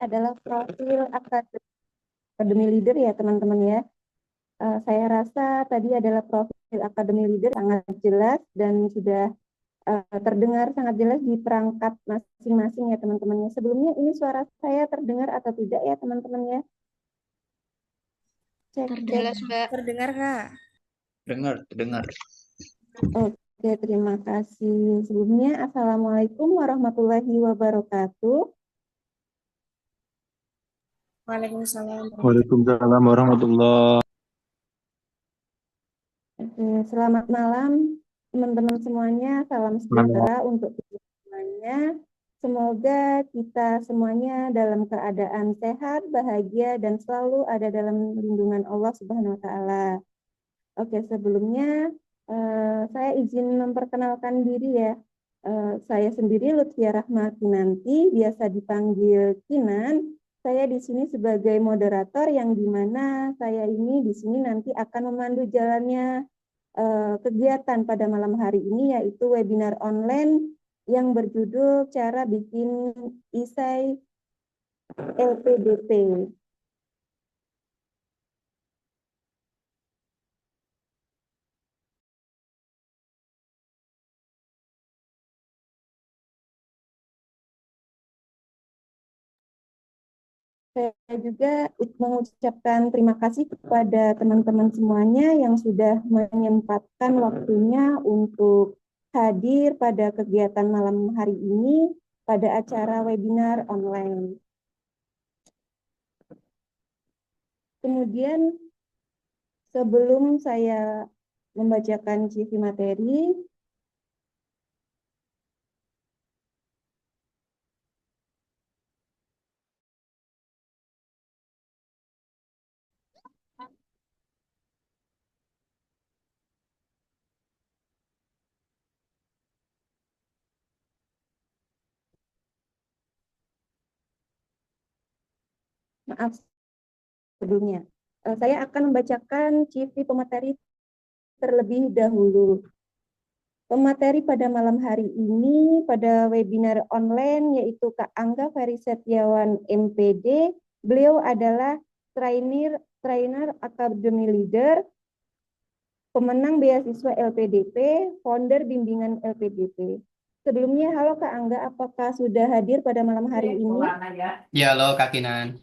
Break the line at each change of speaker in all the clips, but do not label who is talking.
adalah profil Academy Leader ya teman-teman ya. Saya rasa tadi adalah profil Academy Leader sangat jelas dan sudah terdengar sangat jelas di perangkat masing-masing ya teman-teman ya. Sebelumnya ini suara saya terdengar atau tidak ya teman-teman ya? Cek, cek.
Jelas, Mbak.
Terdengar, Kak?
Terdengar.
Oke, terima kasih. Sebelumnya, Assalamualaikum warahmatullahi wabarakatuh.
Waalaikumsalam.
Waalaikumsalam warahmatullahi.
Oke, selamat malam teman-teman semuanya. Salam sejahtera untuk kita semuanya. Semoga kita semuanya dalam keadaan sehat, bahagia, dan selalu ada dalam lindungan Allah Subhanahu wa Ta'ala. Oke, sebelumnya saya izin memperkenalkan diri ya. Saya sendiri Lutfia Rahmatinanti, biasa dipanggil Kinan. Saya di sini sebagai moderator yang dimana saya ini di sini nanti akan memandu jalannya kegiatan pada malam hari ini, yaitu webinar online yang berjudul cara bikin isai LPDP. Saya juga mengucapkan terima kasih kepada teman-teman semuanya yang sudah menyempatkan waktunya untuk hadir pada kegiatan malam hari ini pada acara webinar online. Kemudian sebelum saya membacakan CV materi, maaf sebelumnya, saya akan membacakan CV pemateri terlebih dahulu. Pemateri pada malam hari ini pada webinar online yaitu Kak Angga Ferry Setiawan MPD. Beliau adalah trainer Academy Leader, pemenang beasiswa LPDP, founder bimbingan LPDP. Sebelumnya, halo Kak Angga, apakah sudah hadir pada malam hari ini?
Ya, halo Kak Kinan.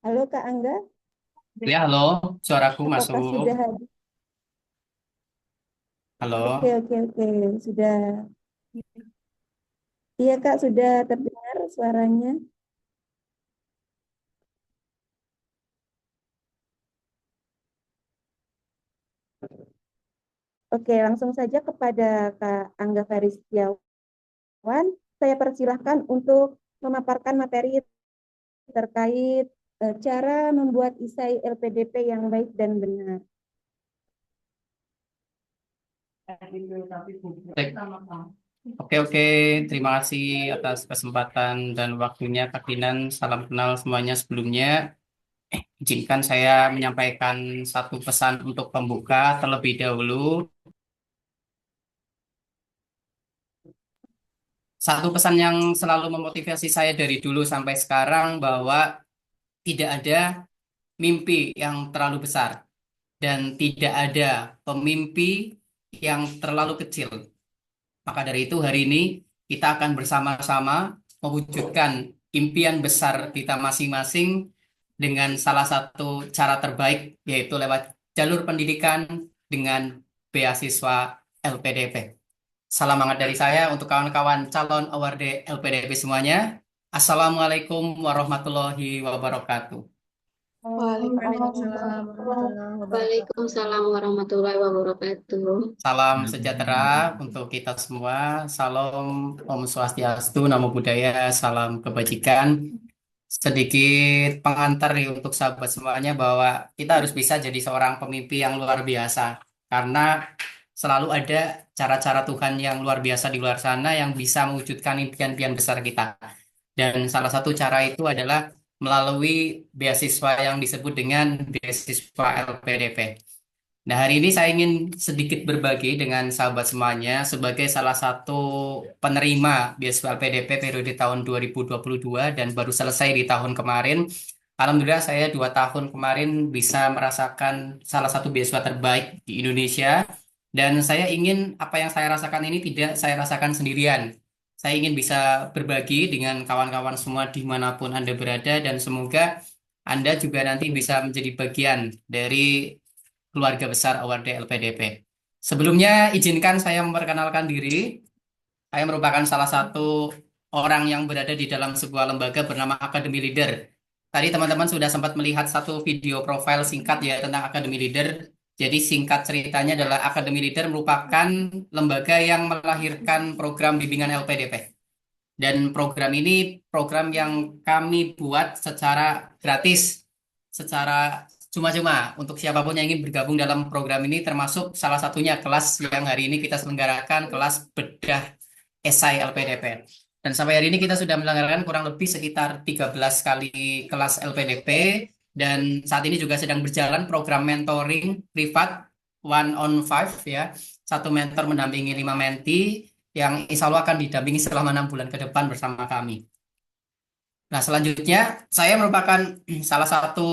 Halo Kak Angga.
Ya, halo. Suaraku
Apakah
masuk.
sudah hadir?
Halo.
Oke, sudah. Iya Kak, sudah terdengar suaranya. Oke, langsung saja kepada Kak Angga Ferry Setiawan. Saya persilahkan untuk memaparkan materi terkait cara membuat isai LPDP yang baik dan benar.
Oke. Terima kasih atas kesempatan dan waktunya Kak Kinan. Salam kenal semuanya sebelumnya. Izinkan saya menyampaikan satu pesan untuk pembuka terlebih dahulu. Satu pesan yang selalu memotivasi saya dari dulu sampai sekarang bahwa tidak ada mimpi yang terlalu besar dan tidak ada pemimpi yang terlalu kecil. Maka dari itu hari ini kita akan bersama-sama mewujudkan impian besar kita masing-masing dengan salah satu cara terbaik yaitu lewat jalur pendidikan dengan beasiswa LPDP. Salam hangat dari saya untuk kawan-kawan calon award LPDP semuanya. Assalamualaikum warahmatullahi wabarakatuh.
Waalaikumsalam warahmatullahi wabarakatuh.
Salam sejahtera untuk kita semua. Salam Om Swastiastu, Namo Buddhaya, salam kebajikan. Sedikit pengantar nih untuk sahabat semuanya bahwa kita harus bisa jadi seorang pemimpi yang luar biasa. Karena selalu ada cara-cara Tuhan yang luar biasa di luar sana yang bisa mewujudkan impian-impian besar kita. Dan salah satu cara itu adalah melalui beasiswa yang disebut dengan beasiswa LPDP. Nah, hari ini saya ingin sedikit berbagi dengan sahabat semuanya sebagai salah satu penerima beasiswa LPDP periode tahun 2022 dan baru selesai di tahun kemarin. Alhamdulillah saya 2 tahun kemarin bisa merasakan salah satu beasiswa terbaik di Indonesia dan saya ingin apa yang saya rasakan ini tidak saya rasakan sendirian. Saya ingin bisa berbagi dengan kawan-kawan semua dimanapun Anda berada dan semoga Anda juga nanti bisa menjadi bagian dari keluarga besar Awardé LPDP. Sebelumnya, izinkan saya memperkenalkan diri. Saya merupakan salah satu orang yang berada di dalam sebuah lembaga bernama Academy Leader. Tadi teman-teman sudah sempat melihat satu video profil singkat ya tentang Academy Leader. Jadi singkat ceritanya adalah Academy Leader merupakan lembaga yang melahirkan program bimbingan LPDP. Dan program ini program yang kami buat secara gratis, secara cuma-cuma untuk siapapun yang ingin bergabung dalam program ini, termasuk salah satunya kelas yang hari ini kita selenggarakan, kelas bedah esai LPDP. Dan sampai hari ini kita sudah menyelenggarakan kurang lebih sekitar 13 kali kelas LPDP, dan saat ini juga sedang berjalan program mentoring privat 1 on 5 ya, satu mentor mendampingi 5 menti yang insya Allah akan didampingi selama 6 bulan ke depan bersama kami. Nah, selanjutnya saya merupakan salah satu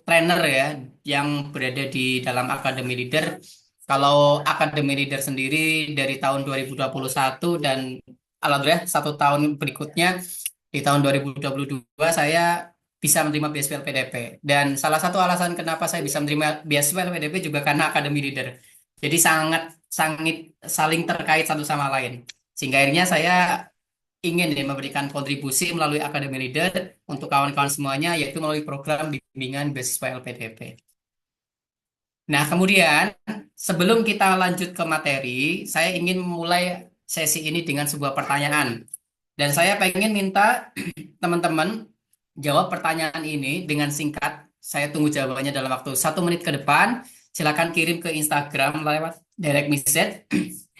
trainer ya yang berada di dalam Academy Leader. Kalau Academy Leader sendiri dari tahun 2021 dan alhamdulillah 1 tahun berikutnya di tahun 2022 saya bisa menerima beasiswa LPDP. Dan salah satu alasan kenapa saya bisa menerima beasiswa LPDP juga karena Academy Leader. Jadi sangat sangat saling terkait satu sama lain. Sehingga akhirnya saya ingin nih memberikan kontribusi melalui Academy Leader untuk kawan-kawan semuanya, yaitu melalui program bimbingan beasiswa LPDP. Nah, kemudian sebelum kita lanjut ke materi, saya ingin memulai sesi ini dengan sebuah pertanyaan. Dan saya pengen minta teman-teman jawab pertanyaan ini dengan singkat. Saya tunggu jawabannya dalam waktu 1 menit ke depan. Silakan kirim ke Instagram lewat direct message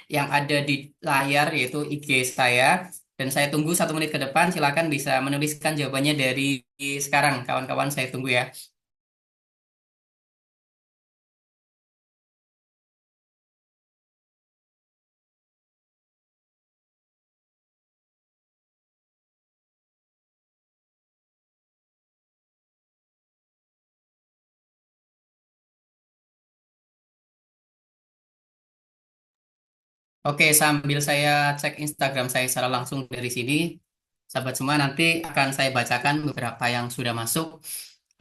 yang ada di layar, yaitu IG saya. Dan saya tunggu 1 menit ke depan. Silakan bisa menuliskan jawabannya dari sekarang, kawan-kawan. Saya tunggu ya. Oke, sambil saya cek Instagram saya secara langsung dari sini, sahabat semua, nanti akan saya bacakan beberapa yang sudah masuk.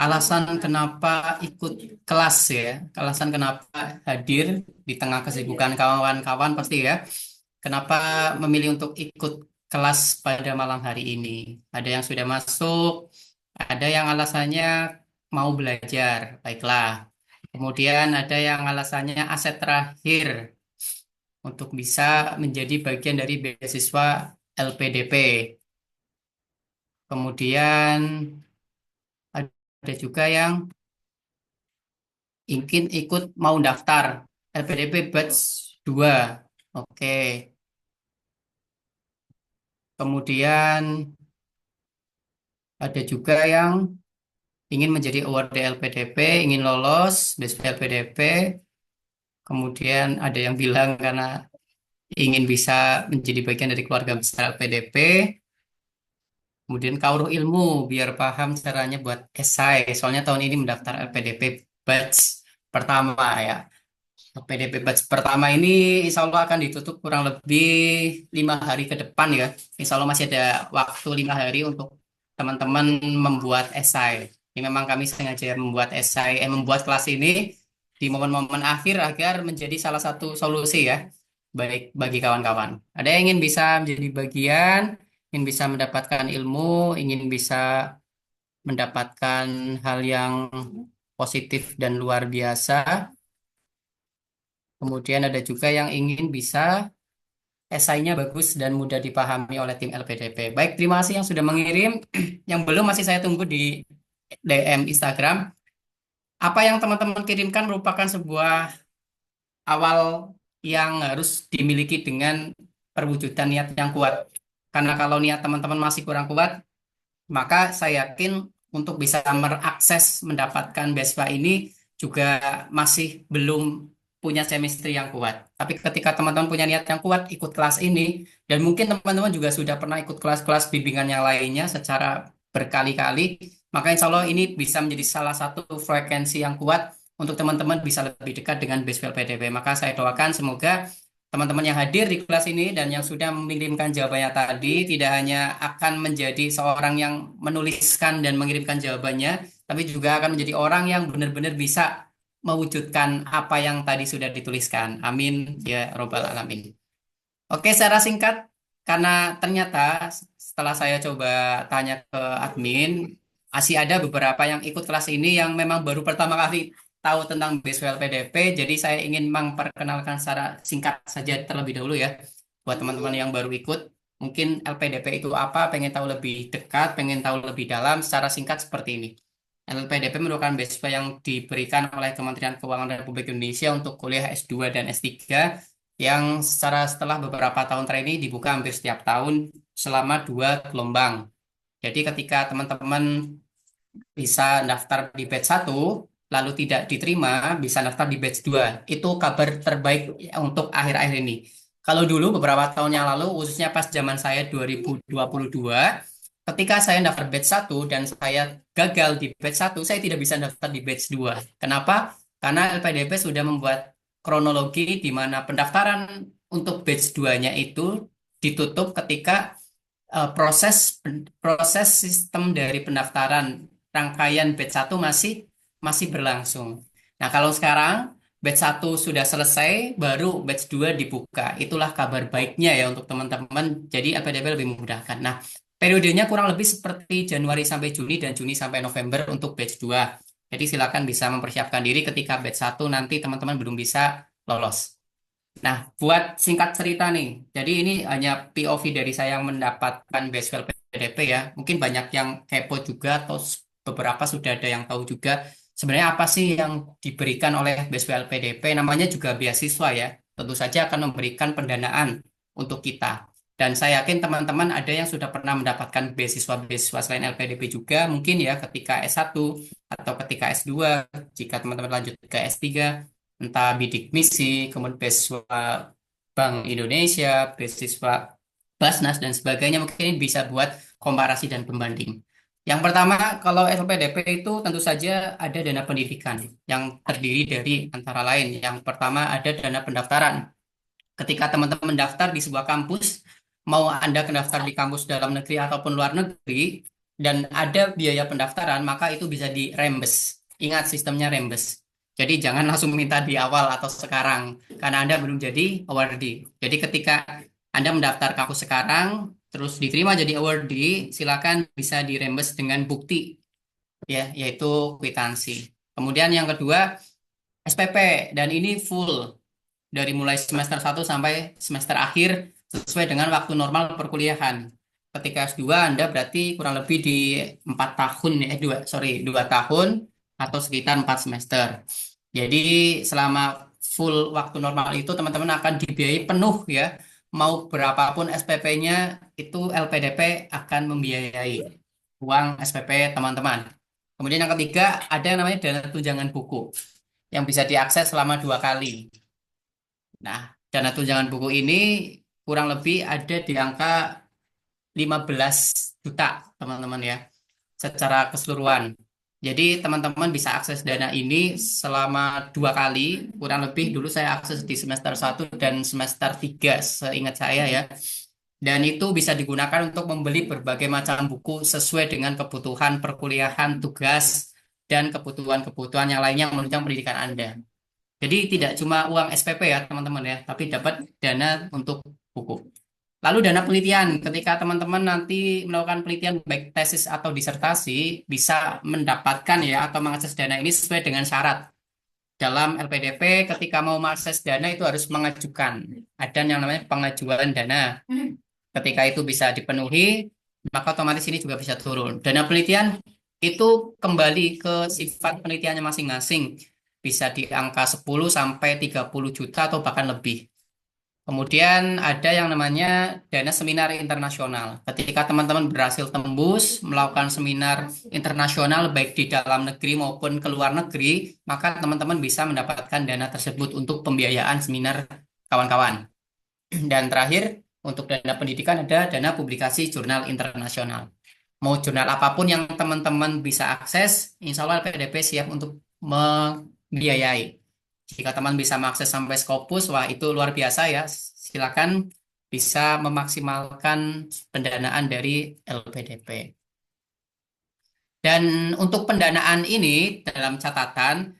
Alasan kenapa ikut kelas ya, alasan kenapa hadir di tengah kesibukan kawan-kawan pasti ya. Kenapa memilih untuk ikut kelas pada malam hari ini? Ada yang sudah masuk, ada yang alasannya mau belajar, baiklah. Kemudian ada yang alasannya aset terakhir untuk bisa menjadi bagian dari beasiswa LPDP. Kemudian ada juga yang ingin ikut mau daftar LPDP batch 2. Oke. Kemudian ada juga yang ingin menjadi award LPDP, ingin lolos beasiswa LPDP. Kemudian ada yang bilang karena ingin bisa menjadi bagian dari keluarga besar LPDP. Kemudian kauruh ilmu biar paham caranya buat esai. Soalnya tahun ini mendaftar LPDP batch pertama ya. LPDP batch pertama ini insya Allah akan ditutup kurang lebih 5 hari ke depan ya. Insya Allah masih ada waktu 5 hari untuk teman-teman membuat esai. Ini memang kami sengaja membuat esai, membuat kelas ini di momen-momen akhir agar menjadi salah satu solusi ya, baik bagi kawan-kawan. Ada yang ingin bisa menjadi bagian, ingin bisa mendapatkan ilmu, ingin bisa mendapatkan hal yang positif dan luar biasa. Kemudian ada juga yang ingin bisa esainya bagus dan mudah dipahami oleh tim LPDP. Baik, terima kasih yang sudah mengirim. Yang belum masih saya tunggu di DM Instagram. Apa yang teman-teman kirimkan merupakan sebuah awal yang harus dimiliki dengan perwujudan niat yang kuat. Karena kalau niat teman-teman masih kurang kuat, maka saya yakin untuk bisa mengakses mendapatkan beasiswa ini juga masih belum punya chemistry yang kuat. Tapi ketika teman-teman punya niat yang kuat, ikut kelas ini, dan mungkin teman-teman juga sudah pernah ikut kelas-kelas bimbingan yang lainnya secara berkali-kali, maka insya Allah ini bisa menjadi salah satu frekuensi yang kuat untuk teman-teman bisa lebih dekat dengan Basewell PDP. Maka saya doakan semoga teman-teman yang hadir di kelas ini dan yang sudah mengirimkan jawabannya tadi tidak hanya akan menjadi seorang yang menuliskan dan mengirimkan jawabannya, tapi juga akan menjadi orang yang benar-benar bisa mewujudkan apa yang tadi sudah dituliskan. Amin ya robbal alamin. Oke, secara singkat, karena ternyata setelah saya coba tanya ke admin, masih ada beberapa yang ikut kelas ini yang memang baru pertama kali tahu tentang Basewell PDP, jadi saya ingin memperkenalkan secara singkat saja terlebih dahulu ya, buat teman-teman yang baru ikut. Mungkin LPDP itu apa, pengen tahu lebih dekat, pengen tahu lebih dalam, secara singkat seperti ini. LPDP merupakan beasiswa yang diberikan oleh Kementerian Keuangan Republik Indonesia untuk kuliah S2 dan S3 yang setelah beberapa tahun training dibuka hampir setiap tahun selama 2 gelombang. Jadi ketika teman-teman bisa daftar di batch 1, lalu tidak diterima, bisa daftar di batch 2. Itu kabar terbaik untuk akhir-akhir ini. Kalau dulu beberapa tahun yang lalu, khususnya pas zaman saya 2022, ketika saya daftar batch 1 dan saya gagal di batch 1, saya tidak bisa daftar di batch 2. Kenapa? Karena LPDP sudah membuat kronologi di mana pendaftaran untuk batch 2-nya itu ditutup ketika proses proses sistem dari pendaftaran rangkaian batch 1 masih berlangsung. Nah, kalau sekarang batch 1 sudah selesai, baru batch 2 dibuka. Itulah kabar baiknya ya untuk teman-teman. Jadi LPDP lebih memudahkan. Nah, periodenya kurang lebih seperti Januari sampai Juni dan Juni sampai November untuk batch 2. Jadi silakan bisa mempersiapkan diri ketika batch 1 nanti teman-teman belum bisa lolos. Nah, buat singkat cerita nih, jadi ini hanya POV dari saya yang mendapatkan Basewell PDP ya. Mungkin banyak yang kepo juga atau beberapa sudah ada yang tahu juga. Sebenarnya apa sih yang diberikan oleh Basewell PDP? Namanya juga beasiswa ya. Tentu saja akan memberikan pendanaan untuk kita. Dan saya yakin teman-teman ada yang sudah pernah mendapatkan beasiswa-beasiswa selain LPDP juga. Mungkin ya ketika S1 atau ketika S2, jika teman-teman lanjut ke S3, entah bidik misi, kemudian beasiswa Bank Indonesia, beasiswa Basnas, dan sebagainya. Mungkin ini bisa buat komparasi dan pembanding. Yang pertama, kalau LPDP itu tentu saja ada dana pendidikan yang terdiri dari antara lain. Yang pertama ada dana pendaftaran. Ketika teman-teman mendaftar di sebuah kampus, mau Anda mendaftar di kampus dalam negeri ataupun luar negeri, dan ada biaya pendaftaran, maka itu bisa dirembes. Ingat sistemnya rembes. Jadi jangan langsung minta di awal atau sekarang, karena Anda belum jadi awardee. Jadi ketika Anda mendaftar kampus sekarang, terus diterima jadi awardee, silakan bisa dirembes dengan bukti, ya, yaitu kwitansi. Kemudian yang kedua, SPP, dan ini full dari mulai semester 1 sampai semester akhir sesuai dengan waktu normal perkuliahan. Ketika S2 Anda berarti kurang lebih di 4 tahun, 2 tahun atau sekitar 4 semester. Jadi selama full waktu normal itu teman-teman akan dibiayai penuh ya. Mau berapapun SPP-nya itu LPDP akan membiayai uang SPP teman-teman. Kemudian yang ketiga ada yang namanya dana tunjangan buku yang bisa diakses selama 2 kali. Nah, dana tunjangan buku ini kurang lebih ada di angka 15 juta, teman-teman ya, secara keseluruhan. Jadi, teman-teman bisa akses dana ini selama 2 kali, kurang lebih dulu saya akses di semester 1 dan semester 3, seingat saya ya. Dan itu bisa digunakan untuk membeli berbagai macam buku sesuai dengan kebutuhan perkuliahan, tugas, dan kebutuhan-kebutuhan yang lainnya yang menunjang pendidikan Anda. Jadi tidak cuma uang SPP ya teman-teman ya, tapi dapat dana untuk buku. Lalu dana penelitian, ketika teman-teman nanti melakukan penelitian baik tesis atau disertasi, bisa mendapatkan ya atau mengakses dana ini sesuai dengan syarat. Dalam LPDP ketika mau mengakses dana itu harus mengajukan. Ada yang namanya pengajuan dana. Ketika itu bisa dipenuhi, maka otomatis ini juga bisa turun. Dana penelitian itu kembali ke sifat penelitiannya masing-masing. Bisa di angka 10 sampai 30 juta atau bahkan lebih. Kemudian ada yang namanya dana seminar internasional. Ketika teman-teman berhasil tembus melakukan seminar internasional baik di dalam negeri maupun ke luar negeri, maka teman-teman bisa mendapatkan dana tersebut untuk pembiayaan seminar kawan-kawan. Dan terakhir, untuk dana pendidikan ada dana publikasi jurnal internasional. Mau jurnal apapun yang teman-teman bisa akses, insya Allah LPDP siap untuk membiayai. Jika teman bisa mengakses sampai Scopus, wah itu luar biasa ya. Silakan bisa memaksimalkan pendanaan dari LPDP. Dan untuk pendanaan ini, dalam catatan,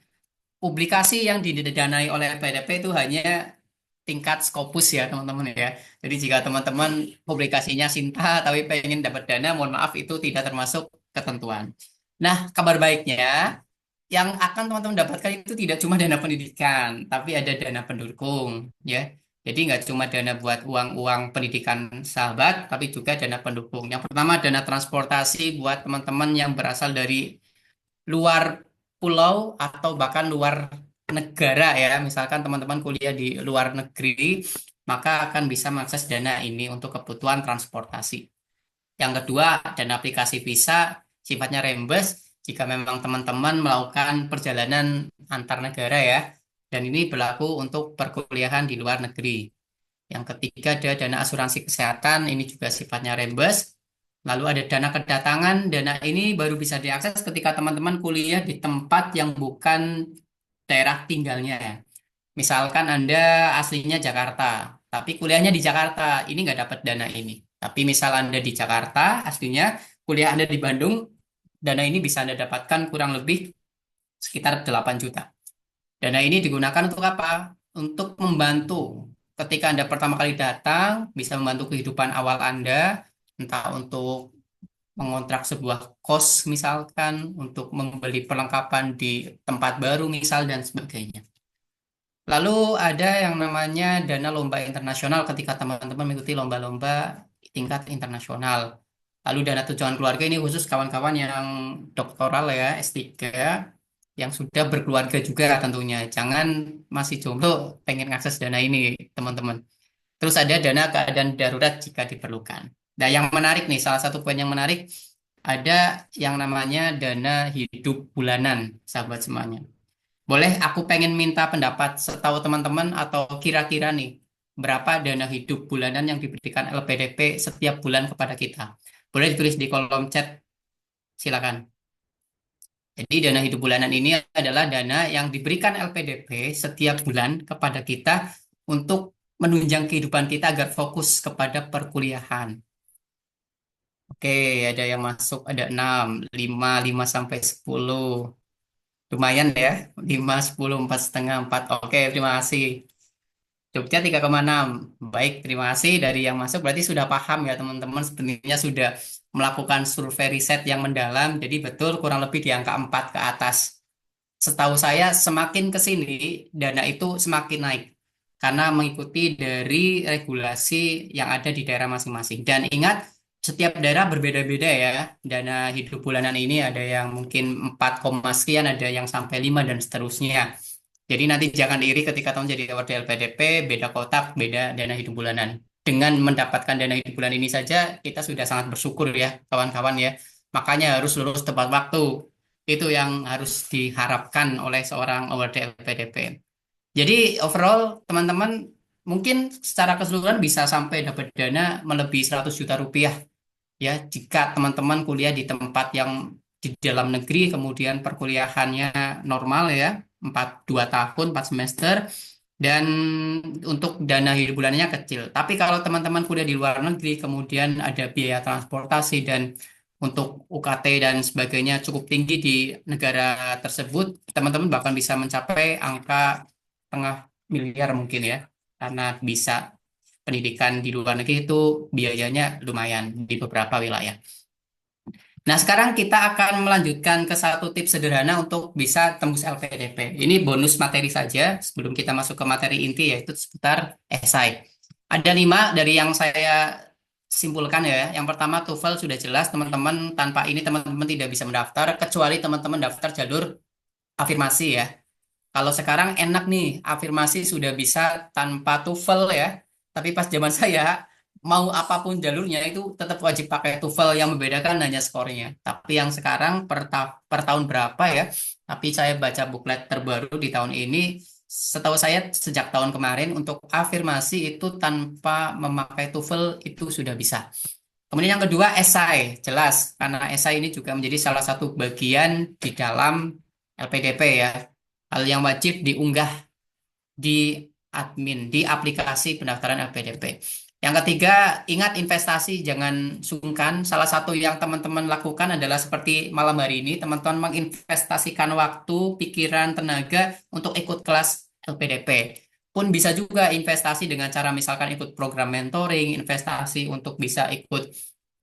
publikasi yang didanai oleh LPDP itu hanya tingkat Scopus ya teman-teman ya. Jadi jika teman-teman publikasinya Sinta tapi pengen dapat dana, mohon maaf itu tidak termasuk ketentuan. Nah, kabar baiknya yang akan teman-teman dapatkan itu tidak cuma dana pendidikan, tapi ada dana pendukung, ya. Jadi nggak cuma dana buat uang-uang pendidikan sahabat, tapi juga dana pendukung. Yang pertama dana transportasi buat teman-teman yang berasal dari luar pulau atau bahkan luar negara ya. Misalkan teman-teman kuliah di luar negeri, maka akan bisa mengakses dana ini untuk kebutuhan transportasi. Yang kedua, dana aplikasi visa sifatnya reimburse jika memang teman-teman melakukan perjalanan antar negara ya. Dan ini berlaku untuk perkuliahan di luar negeri. Yang ketiga ada dana asuransi kesehatan, ini juga sifatnya reimburse. Lalu ada dana kedatangan, dana ini baru bisa diakses ketika teman-teman kuliah di tempat yang bukan daerah tinggalnya ya. Misalkan Anda aslinya Jakarta, tapi kuliahnya di Jakarta, ini nggak dapat dana ini. Tapi misal Anda di Jakarta, aslinya kuliah Anda di Bandung, dana ini bisa Anda dapatkan kurang lebih sekitar 8 juta. Dana ini digunakan untuk apa? Untuk membantu ketika Anda pertama kali datang, bisa membantu kehidupan awal Anda, entah untuk mengontrak sebuah kos misalkan, untuk membeli perlengkapan di tempat baru misal, dan sebagainya. Lalu ada yang namanya dana lomba internasional ketika teman-teman mengikuti lomba-lomba tingkat internasional. Lalu dana tunjangan keluarga ini khusus kawan-kawan yang doktoral ya, S3, yang sudah berkeluarga juga tentunya. Jangan masih jomblo pengen ngakses dana ini, teman-teman. Terus ada dana keadaan darurat jika diperlukan. Nah, yang menarik nih, salah satu poin yang menarik, ada yang namanya dana hidup bulanan, sahabat semuanya. Boleh aku pengen minta pendapat setahu teman-teman atau kira-kira nih, berapa dana hidup bulanan yang diberikan LPDP setiap bulan kepada kita? Boleh ditulis di kolom chat, silakan. Jadi dana hidup bulanan ini adalah dana yang diberikan LPDP setiap bulan kepada kita untuk menunjang kehidupan kita agar fokus kepada perkuliahan. Oke, ada yang masuk, ada 6, 5 sampai 10. Lumayan ya, 5, 10, 4,5, 4. Oke, terima kasih. Jogja 3,6. Baik, terima kasih dari yang masuk. Berarti sudah paham ya teman-teman, sebenarnya sudah melakukan survei riset yang mendalam. Jadi betul kurang lebih di angka 4 ke atas. Setahu saya semakin ke sini dana itu semakin naik. Karena mengikuti dari regulasi yang ada di daerah masing-masing. Dan ingat, setiap daerah berbeda-beda ya. Dana hidup bulanan ini ada yang mungkin 4, sekian, ada yang sampai 5 dan seterusnya. Jadi nanti jangan iri ketika tahun jadi award LPDP, beda kotak, beda dana hidup bulanan. Dengan mendapatkan dana hidup bulan ini saja, kita sudah sangat bersyukur ya, kawan-kawan ya. Makanya harus lulus tepat waktu. Itu yang harus diharapkan oleh seorang award LPDP. Jadi overall, teman-teman mungkin secara keseluruhan bisa sampai dapat dana melebihi 100 juta rupiah. Ya, jika teman-teman kuliah di tempat yang di dalam negeri, kemudian perkuliahannya normal ya, 2 tahun, 4 semester, dan untuk dana hidup bulanannya kecil. Tapi kalau teman-teman kuliah di luar negeri, kemudian ada biaya transportasi dan untuk UKT dan sebagainya cukup tinggi di negara tersebut, teman-teman bahkan bisa mencapai angka setengah miliar mungkin ya, karena bisa pendidikan di luar negeri itu biayanya lumayan di beberapa wilayah. Nah, sekarang kita akan melanjutkan ke satu tips sederhana untuk bisa tembus LPDP. Ini bonus materi saja sebelum kita masuk ke materi inti, yaitu seputar esai. Ada 5 dari yang saya simpulkan ya. Yang pertama, TOEFL sudah jelas, teman-teman. Tanpa ini teman-teman tidak bisa mendaftar, kecuali teman-teman daftar jalur afirmasi ya. Kalau sekarang enak nih, afirmasi sudah bisa tanpa TOEFL ya. Tapi pas zaman saya, mau apapun jalurnya itu tetap wajib pakai TOEFL, yang membedakan hanya skornya. Tapi yang sekarang per tahun berapa ya? Tapi saya baca buklet terbaru di tahun ini, setahu saya sejak tahun kemarin untuk afirmasi itu tanpa memakai TOEFL itu sudah bisa. Kemudian yang kedua, esai. Jelas, karena esai ini juga menjadi salah satu bagian di dalam LPDP ya. Hal yang wajib diunggah di admin, di aplikasi pendaftaran LPDP. Yang ketiga, ingat investasi, jangan sungkan. Salah satu yang teman-teman lakukan adalah seperti malam hari ini, teman-teman menginvestasikan waktu, pikiran, tenaga untuk ikut kelas LPDP. Pun bisa juga investasi dengan cara misalkan ikut program mentoring, investasi untuk bisa ikut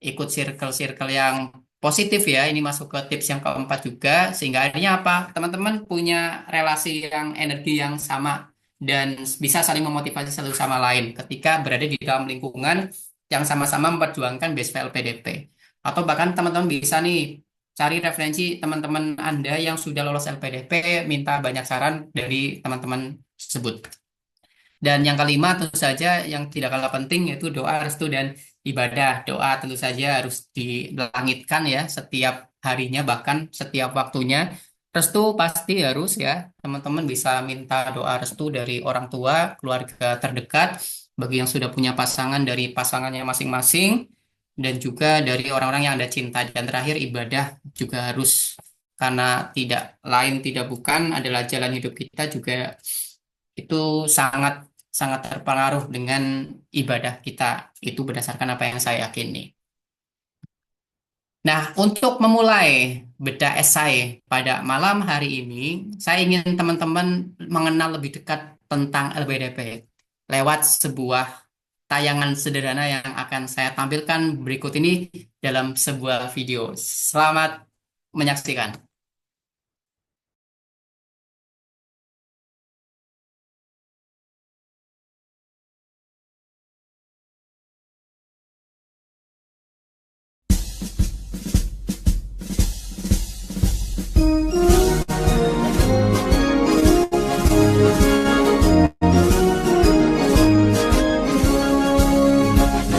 ikut circle-circle yang positif ya. Ini masuk ke tips yang keempat juga, sehingga akhirnya apa? Teman-teman punya relasi yang energi yang sama dan bisa saling memotivasi satu sama lain ketika berada di dalam lingkungan yang sama-sama memperjuangkan beasiswa LPDP. Atau bahkan teman-teman bisa nih cari referensi teman-teman Anda yang sudah lolos LPDP, minta banyak saran dari teman-teman tersebut. Dan yang kelima tentu saja yang tidak kalah penting yaitu doa, restu, dan ibadah. Doa tentu saja harus dilangitkan ya setiap harinya bahkan setiap waktunya. Restu pasti harus ya. Teman-teman bisa minta doa restu dari orang tua, keluarga terdekat, bagi yang sudah punya pasangan dari pasangannya masing-masing, dan juga dari orang-orang yang Anda cinta. Dan terakhir ibadah juga harus, karena tidak lain tidak bukan adalah jalan hidup kita juga itu sangat sangat terpengaruh dengan ibadah kita. Itu berdasarkan apa yang saya yakini. Nah, untuk memulai bedah esai pada malam hari ini, saya ingin teman-teman mengenal lebih dekat tentang LPDP lewat sebuah tayangan sederhana yang akan saya tampilkan berikut ini dalam sebuah video. Selamat menyaksikan.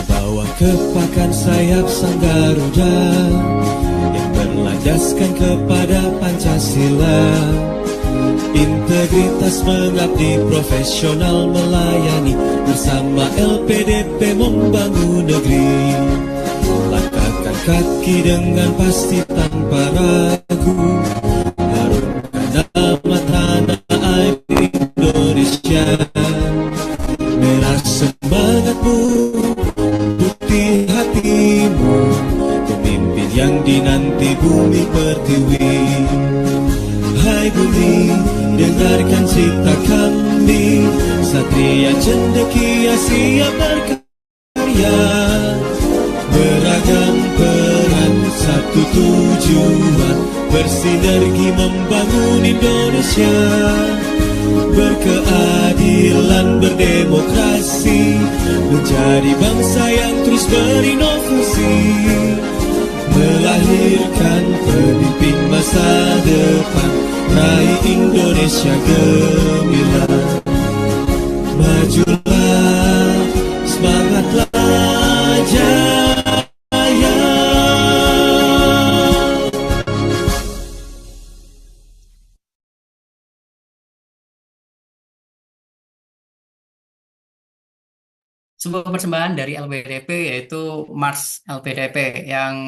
Bawa kepakan sayap sang Garuda yang berlandaskan kepada Pancasila. Integritas mengabdi, profesional melayani, bersama LPDP membangun negeri. Langkahkan kaki dengan pasti tanpa ragu, harumkan nama tanah air Indonesia. Merah semangatmu, putih hatimu, pemimpin yang dinanti bumi pertiwi. Hai bumi, dengarkan cita kami, satria cendekia siap berkarya. Beragam peran, satu tujuan, bersinergi membangun Indonesia. Berkeadilan, berdemokrasi, menjadi bangsa yang terus berinovasi, melahirkan pemimpin masa depan, raih Indonesia gemilang. Majulah, semangatlah jaya.
Sebuah persembahan dari LPDP yaitu Mars LPDP yang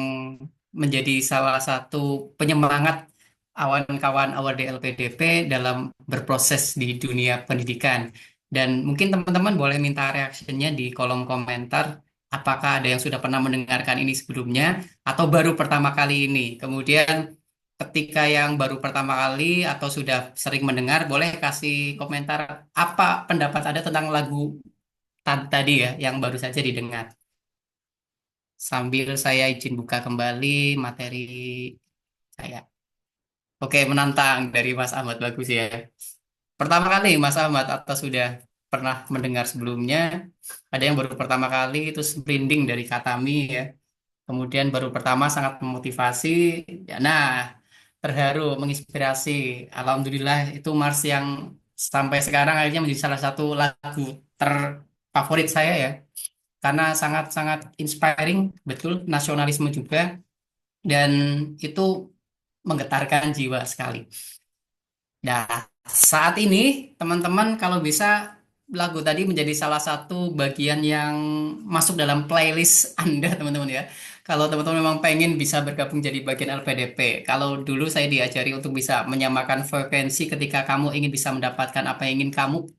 menjadi salah satu penyemangat kawan-kawan awal di LPDP dalam berproses di dunia pendidikan. Dan mungkin teman-teman boleh minta reaksinya di kolom komentar, apakah ada yang sudah pernah mendengarkan ini sebelumnya atau baru pertama kali ini. Kemudian ketika yang baru pertama kali atau sudah sering mendengar, boleh kasih komentar apa pendapat Anda tentang lagu tadi ya yang baru saja didengar. Sambil saya izin buka kembali materi saya. Oke, menantang dari Mas Ahmad, bagus ya. Pertama kali Mas Ahmad atau sudah pernah mendengar sebelumnya? Ada yang baru pertama kali itu merinding dari Katami ya. Kemudian baru pertama sangat memotivasi. Ya, nah, terharu, menginspirasi. Alhamdulillah itu Mars yang sampai sekarang akhirnya menjadi salah satu lagu favorit saya ya, karena sangat-sangat inspiring, betul, nasionalisme juga, dan itu menggetarkan jiwa sekali. Nah, saat ini teman-teman kalau bisa lagu tadi menjadi salah satu bagian yang masuk dalam playlist Anda, teman-teman ya. Kalau teman-teman memang pengen bisa bergabung jadi bagian LPDP. Kalau dulu saya diajari untuk bisa menyamakan frekuensi ketika kamu ingin bisa mendapatkan apa yang kamu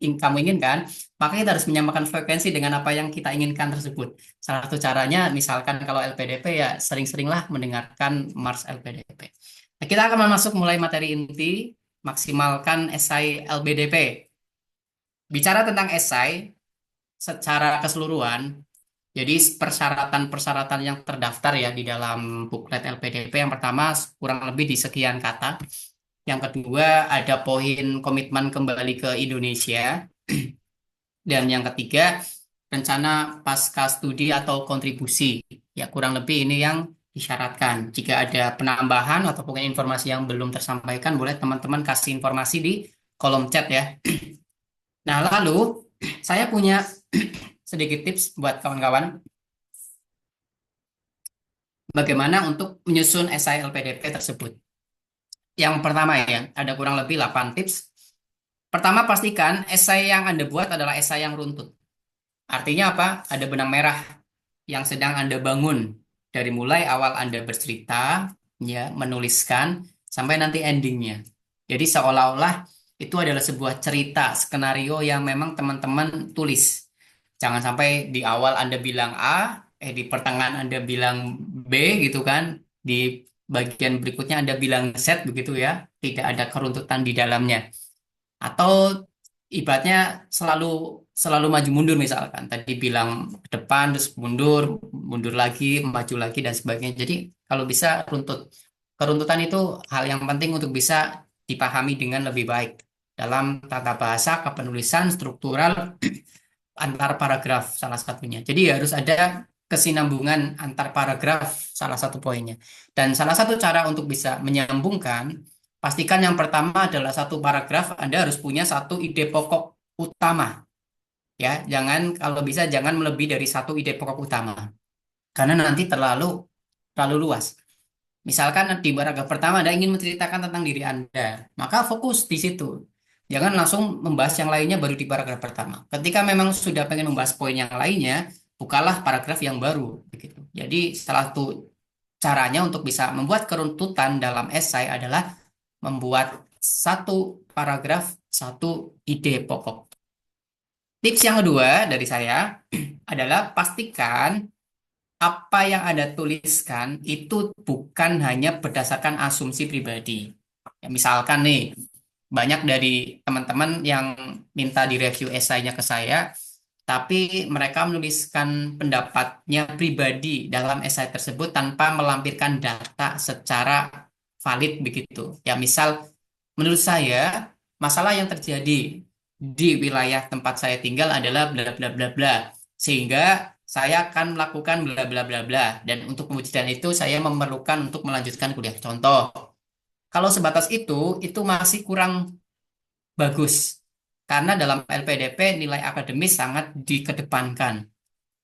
inginkan, maka kita harus menyamakan frekuensi dengan apa yang kita inginkan tersebut. Salah satu caranya misalkan kalau LPDP ya sering-seringlah mendengarkan Mars LPDP. Nah, kita akan masuk mulai materi inti, maksimalkan esai LBDP. Bicara tentang esai secara keseluruhan, jadi persyaratan-persyaratan yang terdaftar ya di dalam buklet LPDP, yang pertama kurang lebih di sekian kata. Yang kedua ada poin komitmen kembali ke Indonesia. Dan yang ketiga rencana pasca studi atau kontribusi. Ya kurang lebih ini yang disyaratkan. Jika ada penambahan atau pokoknya informasi yang belum tersampaikan, boleh teman-teman kasih informasi di kolom chat ya. Nah, lalu saya punya sedikit tips buat kawan-kawan bagaimana untuk menyusun esai LPDP tersebut. Yang pertama ya, ada kurang lebih 8 tips. Pertama, pastikan esai yang Anda buat adalah esai yang runtut. Artinya apa? Ada benang merah yang sedang Anda bangun dari mulai awal Anda bercerita, ya, menuliskan sampai nanti endingnya. Jadi seolah-olah itu adalah sebuah cerita, skenario yang memang teman-teman tulis. Jangan sampai di awal Anda bilang A, di pertengahan Anda bilang B gitu kan, di bagian berikutnya Anda bilang Z begitu ya, tidak ada keruntutan di dalamnya. Atau ibaratnya selalu maju mundur misalkan. Tadi bilang ke depan terus mundur lagi, maju lagi dan sebagainya. Jadi kalau bisa runtut. Keruntutan itu hal yang penting untuk bisa dipahami dengan lebih baik dalam tata bahasa, kepenulisan, struktural, antar paragraf salah satunya. Jadi harus ada kesinambungan antar paragraf salah satu poinnya. Dan salah satu cara untuk bisa menyambungkan, pastikan yang pertama adalah satu paragraf Anda harus punya satu ide pokok utama. Ya, kalau bisa jangan melebihi dari satu ide pokok utama. Karena nanti terlalu luas. Misalkan di paragraf pertama Anda ingin menceritakan tentang diri Anda, maka fokus di situ. Jangan langsung membahas yang lainnya baru di paragraf pertama. Ketika memang sudah pengen membahas poin yang lainnya, bukalah paragraf yang baru. Begitu. Jadi salah satu caranya untuk bisa membuat keruntutan dalam esai adalah membuat satu paragraf, satu ide pokok. Tips yang kedua dari saya adalah pastikan apa yang Anda tuliskan itu bukan hanya berdasarkan asumsi pribadi. Ya, misalkan nih, banyak dari teman-teman yang minta direview esainya ke saya, tapi mereka menuliskan pendapatnya pribadi dalam esai tersebut tanpa melampirkan data secara valid begitu. Ya, misal menurut saya masalah yang terjadi di wilayah tempat saya tinggal adalah bla bla bla bla, sehingga saya akan melakukan bla bla bla bla, dan untuk pembuktian itu saya memerlukan untuk melanjutkan kuliah. Contoh, kalau sebatas itu masih kurang bagus, karena dalam LPDP nilai akademis sangat dikedepankan.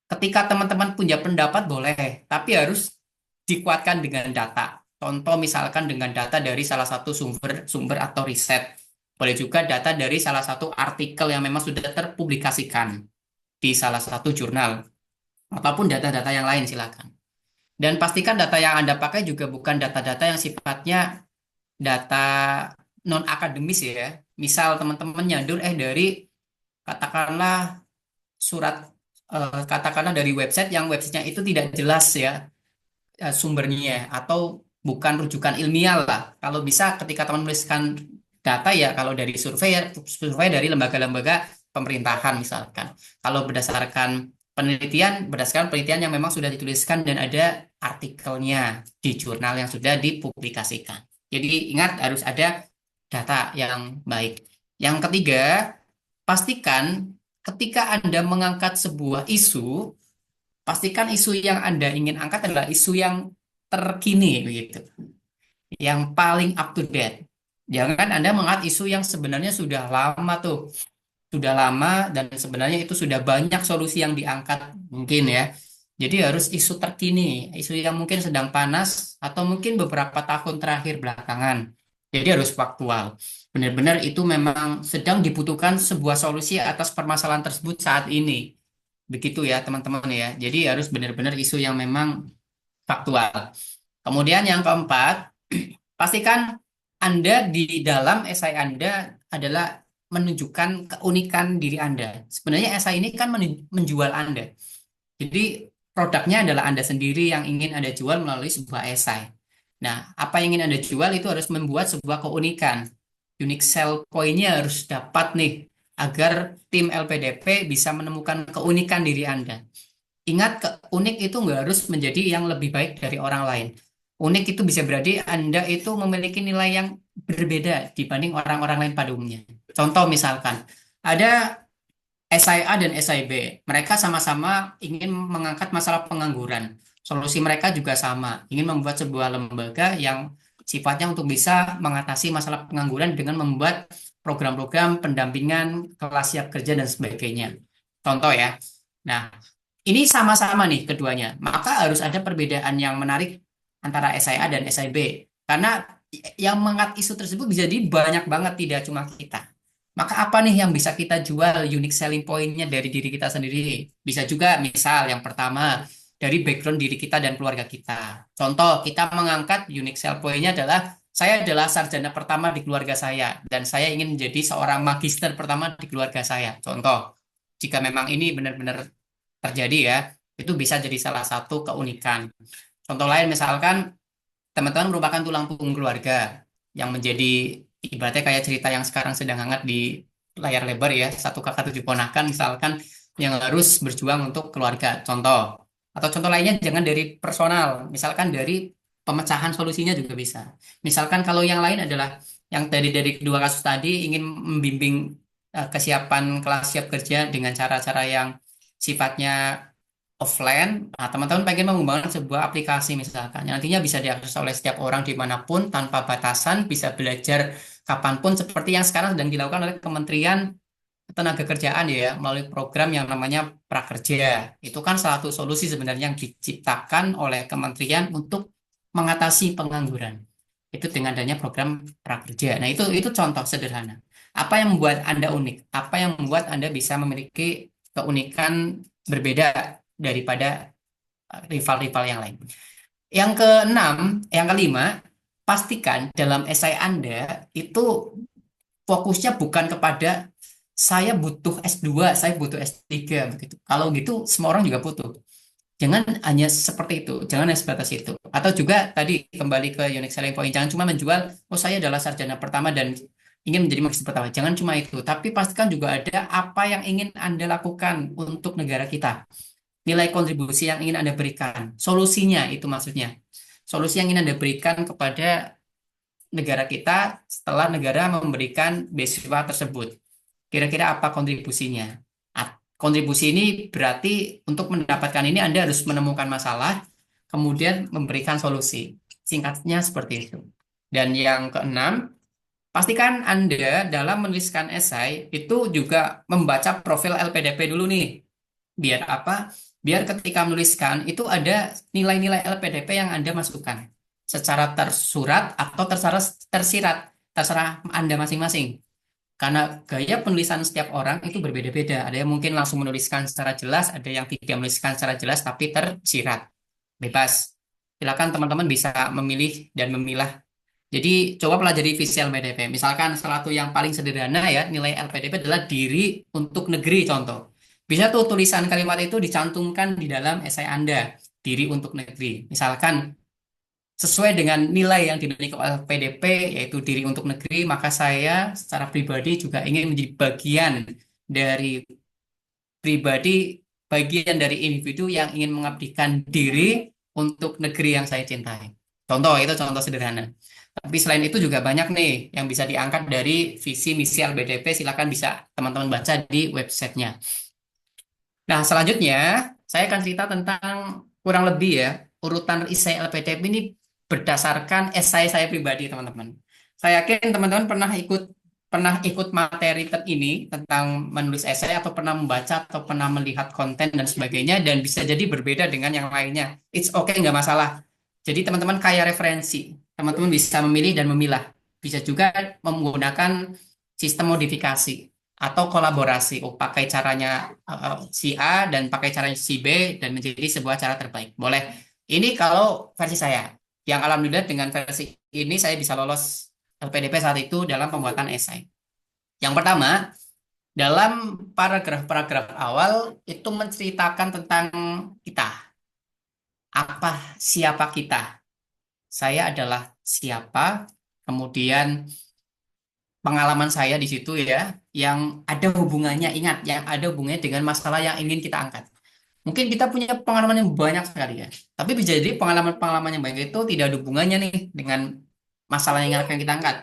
Ketika teman-teman punya pendapat boleh, tapi harus dikuatkan dengan data. Contoh misalkan dengan data dari salah satu sumber atau riset. Boleh juga data dari salah satu artikel yang memang sudah terpublikasikan di salah satu jurnal. Ataupun data-data yang lain silakan. Dan pastikan data yang Anda pakai juga bukan data-data yang sifatnya data non-akademis ya. Misal teman-teman nyadur dari katakanlah katakanlah dari website yang websitenya itu tidak jelas ya sumbernya, atau bukan rujukan ilmiah lah. Kalau bisa ketika teman menuliskan data ya kalau dari survei dari lembaga-lembaga pemerintahan misalkan. Kalau berdasarkan penelitian yang memang sudah dituliskan dan ada artikelnya di jurnal yang sudah dipublikasikan. Jadi ingat harus ada data yang baik. Yang ketiga, pastikan ketika Anda mengangkat sebuah isu, pastikan isu yang Anda ingin angkat adalah isu yang terkini begitu. Yang paling up to date. Jangan Anda mengangkat isu yang sebenarnya sudah lama tuh. sudah lama dan sebenarnya itu sudah banyak solusi yang diangkat mungkin ya. Jadi harus isu terkini, isu yang mungkin sedang panas atau mungkin beberapa tahun terakhir belakangan. Jadi harus faktual. Benar-benar itu memang sedang dibutuhkan sebuah solusi atas permasalahan tersebut saat ini. Begitu ya teman-teman ya. Jadi harus benar-benar isu yang memang faktual. Kemudian yang keempat, pastikan Anda di dalam esai Anda adalah menunjukkan keunikan diri Anda. Sebenarnya esai ini kan menjual Anda. Jadi produknya adalah Anda sendiri yang ingin Anda jual melalui sebuah esai. Nah, apa yang ingin Anda jual itu harus membuat sebuah keunikan. Unique sell point-nya harus dapat nih, agar tim LPDP bisa menemukan keunikan diri Anda. Ingat, unik itu nggak harus menjadi yang lebih baik dari orang lain. Unik itu bisa berarti Anda itu memiliki nilai yang berbeda dibanding orang-orang lain pada umumnya. Contoh misalkan, ada SIA dan SIB. Mereka sama-sama ingin mengangkat masalah pengangguran. Solusi mereka juga sama, ingin membuat sebuah lembaga yang sifatnya untuk bisa mengatasi masalah pengangguran dengan membuat program-program pendampingan kelas siap kerja dan sebagainya. Contoh ya. Nah, ini sama-sama nih keduanya. Maka harus ada perbedaan yang menarik antara SIA dan SIB. Karena yang mengangkat isu tersebut bisa jadi banyak banget, tidak cuma kita. Maka apa nih yang bisa kita jual unique selling point-nya dari diri kita sendiri? Bisa juga misal yang pertama dari background diri kita dan keluarga kita. Contoh, kita mengangkat unique selling point-nya adalah saya adalah sarjana pertama di keluarga saya dan saya ingin menjadi seorang magister pertama di keluarga saya. Contoh, jika memang ini benar-benar terjadi ya, itu bisa jadi salah satu keunikan. Contoh lain misalkan teman-teman merupakan tulang punggung keluarga yang menjadi ibaratnya kayak cerita yang sekarang sedang hangat di layar lebar ya, satu kakak tujuh ponakan misalkan yang harus berjuang untuk keluarga, contoh. Atau contoh lainnya jangan dari personal, misalkan dari pemecahan solusinya juga bisa. Misalkan kalau yang lain adalah yang dari kedua kasus tadi ingin membimbing kesiapan kelas siap kerja dengan cara-cara yang sifatnya offline. Nah, teman-teman pengen mengembangkan sebuah aplikasi misalkan, yang nantinya bisa diakses oleh setiap orang dimanapun tanpa batasan, bisa belajar kapanpun seperti yang sekarang sedang dilakukan oleh Kementerian Tenagakerjaan ya, melalui program yang namanya Prakerja. Itu kan salah satu solusi sebenarnya yang diciptakan oleh kementerian untuk mengatasi pengangguran. Itu dengan adanya program Prakerja. Nah, itu contoh sederhana. Apa yang membuat Anda unik? Apa yang membuat Anda bisa memiliki keunikan berbeda daripada rival-rival yang lain. Yang kelima, pastikan dalam esai Anda itu fokusnya bukan kepada saya butuh S2, saya butuh S3 begitu. Kalau gitu semua orang juga butuh. Jangan hanya seperti itu, jangan hanya sebatas itu. Atau juga tadi kembali ke unique selling point, jangan cuma menjual, oh saya adalah sarjana pertama dan ingin menjadi magister pertama. Jangan cuma itu, tapi pastikan juga ada apa yang ingin Anda lakukan untuk negara kita. Nilai kontribusi yang ingin Anda berikan. Solusinya itu maksudnya. Solusi yang ingin Anda berikan kepada negara kita setelah negara memberikan beasiswa tersebut. Kira-kira apa kontribusinya? Kontribusi ini berarti untuk mendapatkan ini Anda harus menemukan masalah, kemudian memberikan solusi. Singkatnya seperti itu. Dan yang keenam, pastikan Anda dalam menuliskan esai itu juga membaca profil LPDP dulu nih. Biar apa? Biar ketika menuliskan itu ada nilai-nilai LPDP yang Anda masukkan secara tersurat atau tersirat, terserah Anda masing-masing. Karena gaya penulisan setiap orang itu berbeda-beda. Ada yang mungkin langsung menuliskan secara jelas, ada yang tidak menuliskan secara jelas tapi tersirat. Bebas. Silakan teman-teman bisa memilih dan memilah. Jadi coba pelajari visi LPDP. Misalkan salah satu yang paling sederhana ya, nilai LPDP adalah diri untuk negeri contoh. Bisa tuh tulisan kalimat itu dicantumkan di dalam esai Anda, diri untuk negeri. Misalkan sesuai dengan nilai yang dimiliki oleh PDP, yaitu diri untuk negeri, maka saya secara pribadi juga ingin menjadi bagian dari individu yang ingin mengabdikan diri untuk negeri yang saya cintai. Contoh, itu contoh sederhana. Tapi selain itu juga banyak nih yang bisa diangkat dari visi misi LPDP, silakan bisa teman-teman baca di websitenya. Nah, selanjutnya saya akan cerita tentang kurang lebih ya, urutan esai LPDP ini berdasarkan esai saya pribadi, teman-teman. Saya yakin teman-teman pernah ikut pernah ikut materi ini tentang menulis esai atau pernah membaca atau pernah melihat konten dan sebagainya dan bisa jadi berbeda dengan yang lainnya. It's okay, nggak masalah. Jadi teman-teman kaya referensi. Teman-teman bisa memilih dan memilah. Bisa juga menggunakan sistem modifikasi atau kolaborasi. Oh, pakai caranya si A dan pakai caranya si B dan menjadi sebuah cara terbaik. Boleh. Ini kalau versi saya. Yang alhamdulillah dengan versi ini saya bisa lolos LPDP saat itu dalam pembuatan esai. Yang pertama, dalam paragraf-paragraf awal itu menceritakan tentang kita. Siapa kita? Saya adalah siapa? Kemudian pengalaman saya di situ ya, yang ada hubungannya, ingat, yang ada hubungannya dengan masalah yang ingin kita angkat. Mungkin kita punya pengalaman yang banyak sekali ya, tapi bisa jadi pengalaman-pengalaman yang banyak itu tidak ada hubungannya nih dengan masalah yang akan kita angkat.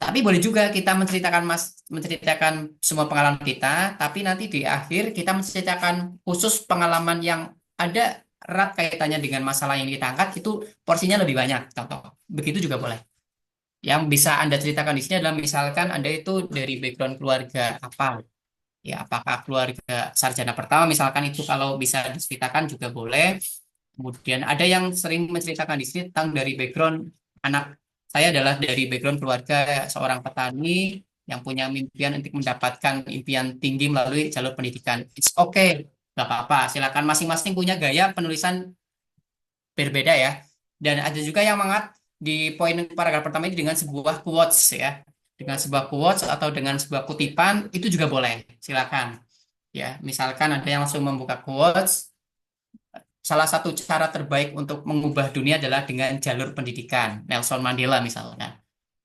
Tapi boleh juga kita menceritakan semua pengalaman kita, tapi nanti di akhir kita menceritakan khusus pengalaman yang ada erat kaitannya dengan masalah yang kita angkat, itu porsinya lebih banyak. Contoh, begitu juga boleh. Yang bisa Anda ceritakan di sini adalah misalkan Anda itu dari background keluarga apa, ya apakah keluarga sarjana pertama misalkan, itu kalau bisa diceritakan juga boleh. Kemudian ada yang sering menceritakan di sini tentang dari background anak saya adalah dari background keluarga seorang petani yang punya impian untuk mendapatkan impian tinggi melalui jalur pendidikan. It's okay, nggak apa-apa. Silakan, masing-masing punya gaya penulisan berbeda ya. Dan ada juga yang mengangkat di poin paragraf pertama ini dengan sebuah quotes ya, dengan sebuah quotes atau dengan sebuah kutipan, itu juga boleh. Silakan. Ya, misalkan ada yang langsung membuka quotes, salah satu cara terbaik untuk mengubah dunia adalah dengan jalur pendidikan, Nelson Mandela misalnya,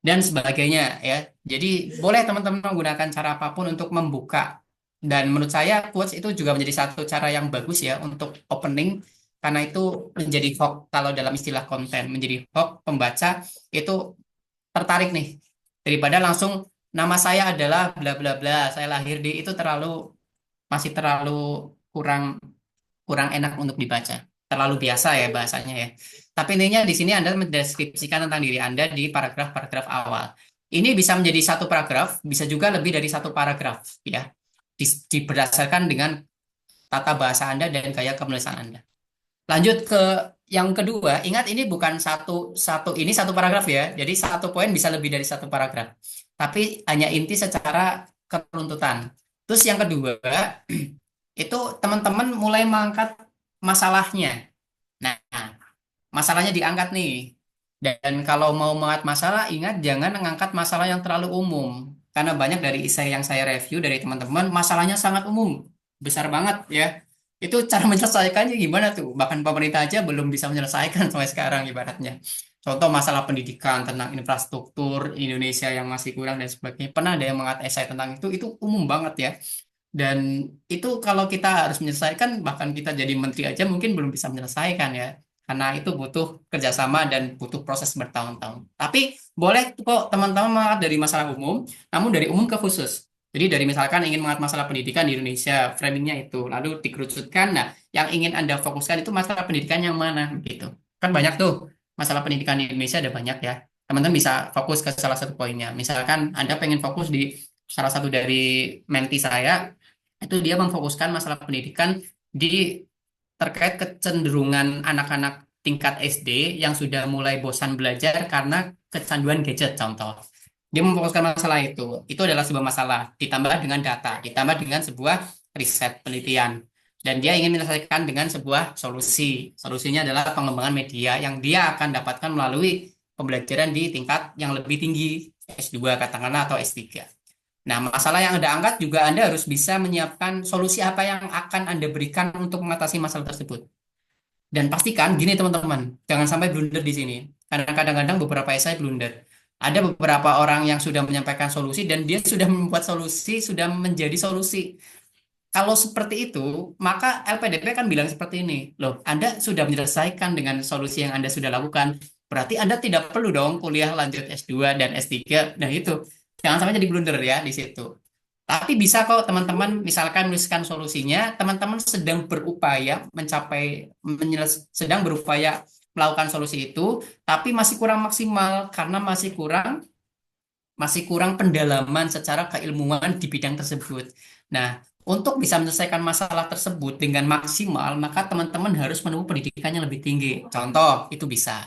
dan sebagainya ya. Jadi boleh teman-teman menggunakan cara apapun untuk membuka. Dan menurut saya quotes itu juga menjadi satu cara yang bagus ya untuk opening, karena itu menjadi hook kalau dalam istilah konten, menjadi hook pembaca itu tertarik nih, daripada langsung nama saya adalah bla bla bla, saya lahir di, itu masih terlalu kurang kurang enak untuk dibaca, terlalu biasa ya bahasanya ya. Tapi intinya di sini Anda mendeskripsikan tentang diri Anda di paragraf-paragraf awal. Ini bisa menjadi satu paragraf, bisa juga lebih dari satu paragraf ya. Berdasarkan dengan tata bahasa Anda dan gaya penulisan Anda. Lanjut ke yang kedua, ingat ini bukan ini satu paragraf ya. Jadi satu poin bisa lebih dari satu paragraf. Tapi hanya inti secara keruntutan. Terus yang kedua, itu teman-teman mulai mengangkat masalahnya. Nah, masalahnya diangkat nih. Dan kalau mau mengangkat masalah, ingat jangan mengangkat masalah yang terlalu umum. Karena banyak dari esai yang saya review dari teman-teman, masalahnya sangat umum. Besar banget ya. Itu cara menyelesaikannya gimana tuh? Bahkan pemerintah aja belum bisa menyelesaikan sampai sekarang ibaratnya. Contoh masalah pendidikan, tentang infrastruktur Indonesia yang masih kurang dan sebagainya. Pernah ada yang mengangkat esai tentang itu umum banget ya. Dan itu kalau kita harus menyelesaikan, bahkan kita jadi menteri aja mungkin belum bisa menyelesaikan ya. Karena itu butuh kerjasama dan butuh proses bertahun-tahun. Tapi boleh kok teman-teman mengangkat dari masalah umum, namun dari umum ke khusus. Jadi dari misalkan ingin mengangkat masalah pendidikan di Indonesia, framingnya itu, lalu dikerucutkan. Nah, yang ingin Anda fokuskan itu masalah pendidikan yang mana gitu. Kan banyak tuh masalah pendidikan di Indonesia, ada banyak ya. Teman-teman bisa fokus ke salah satu poinnya. Misalkan Anda pengen fokus di salah satu dari menti saya, itu dia memfokuskan masalah pendidikan terkait kecenderungan anak-anak tingkat SD yang sudah mulai bosan belajar karena kecanduan gadget contoh. Dia memfokuskan masalah itu. Itu adalah sebuah masalah, ditambah dengan data, ditambah dengan sebuah riset penelitian. Dan dia ingin menyelesaikan dengan sebuah solusi. Solusinya adalah pengembangan media yang dia akan dapatkan melalui pembelajaran di tingkat yang lebih tinggi, S2 katakanlah atau S3. Nah, masalah yang Anda angkat juga Anda harus bisa menyiapkan solusi apa yang akan Anda berikan untuk mengatasi masalah tersebut. Dan pastikan, gini teman-teman, jangan sampai blunder di sini. Karena kadang-kadang beberapa esai blunder. Ada beberapa orang yang sudah menyampaikan solusi dan dia sudah membuat solusi, sudah menjadi solusi. Kalau seperti itu, maka LPDP kan bilang seperti ini. Loh, Anda sudah menyelesaikan dengan solusi yang Anda sudah lakukan. Berarti Anda tidak perlu dong kuliah lanjut S2 dan S3. Nah, itu. Jangan sampai jadi blunder ya di situ. Tapi bisa kok teman-teman misalkan menuliskan solusinya, teman-teman sedang berupaya sedang berupaya melakukan solusi itu, tapi masih kurang maksimal karena masih kurang masih kurang pendalaman secara keilmuan di bidang tersebut. Nah, untuk bisa menyelesaikan masalah tersebut dengan maksimal, maka teman-teman harus menempuh pendidikan yang lebih tinggi. Contoh, itu bisa.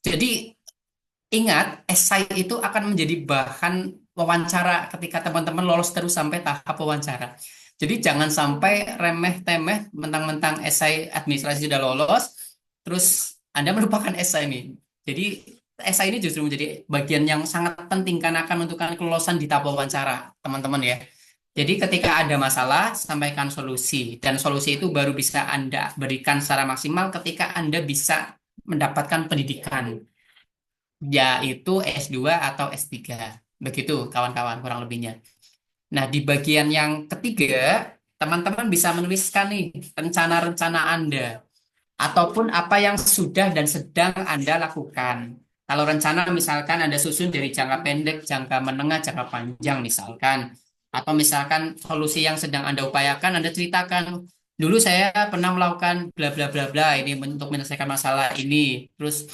Jadi, ingat, esai itu akan menjadi bahan wawancara ketika teman-teman lolos terus sampai tahap wawancara. Jadi jangan sampai remeh-temeh mentang-mentang esai administrasi sudah lolos, terus Anda melupakan esai ini. Jadi esai ini justru menjadi bagian yang sangat penting karena akan menentukan kelolosan di tahap wawancara, teman-teman ya. Jadi ketika ada masalah, sampaikan solusi. Dan solusi itu baru bisa Anda berikan secara maksimal ketika Anda bisa mendapatkan pendidikan, yaitu S2 atau S3. Begitu kawan-kawan kurang lebihnya. Nah, di bagian yang ketiga, teman-teman bisa menuliskan nih rencana-rencana Anda ataupun apa yang sudah dan sedang Anda lakukan. Kalau rencana misalkan Anda susun dari jangka pendek, jangka menengah, jangka panjang misalkan. Atau misalkan solusi yang sedang Anda upayakan, Anda ceritakan, dulu saya pernah melakukan bla bla bla bla ini untuk menyelesaikan masalah ini. Terus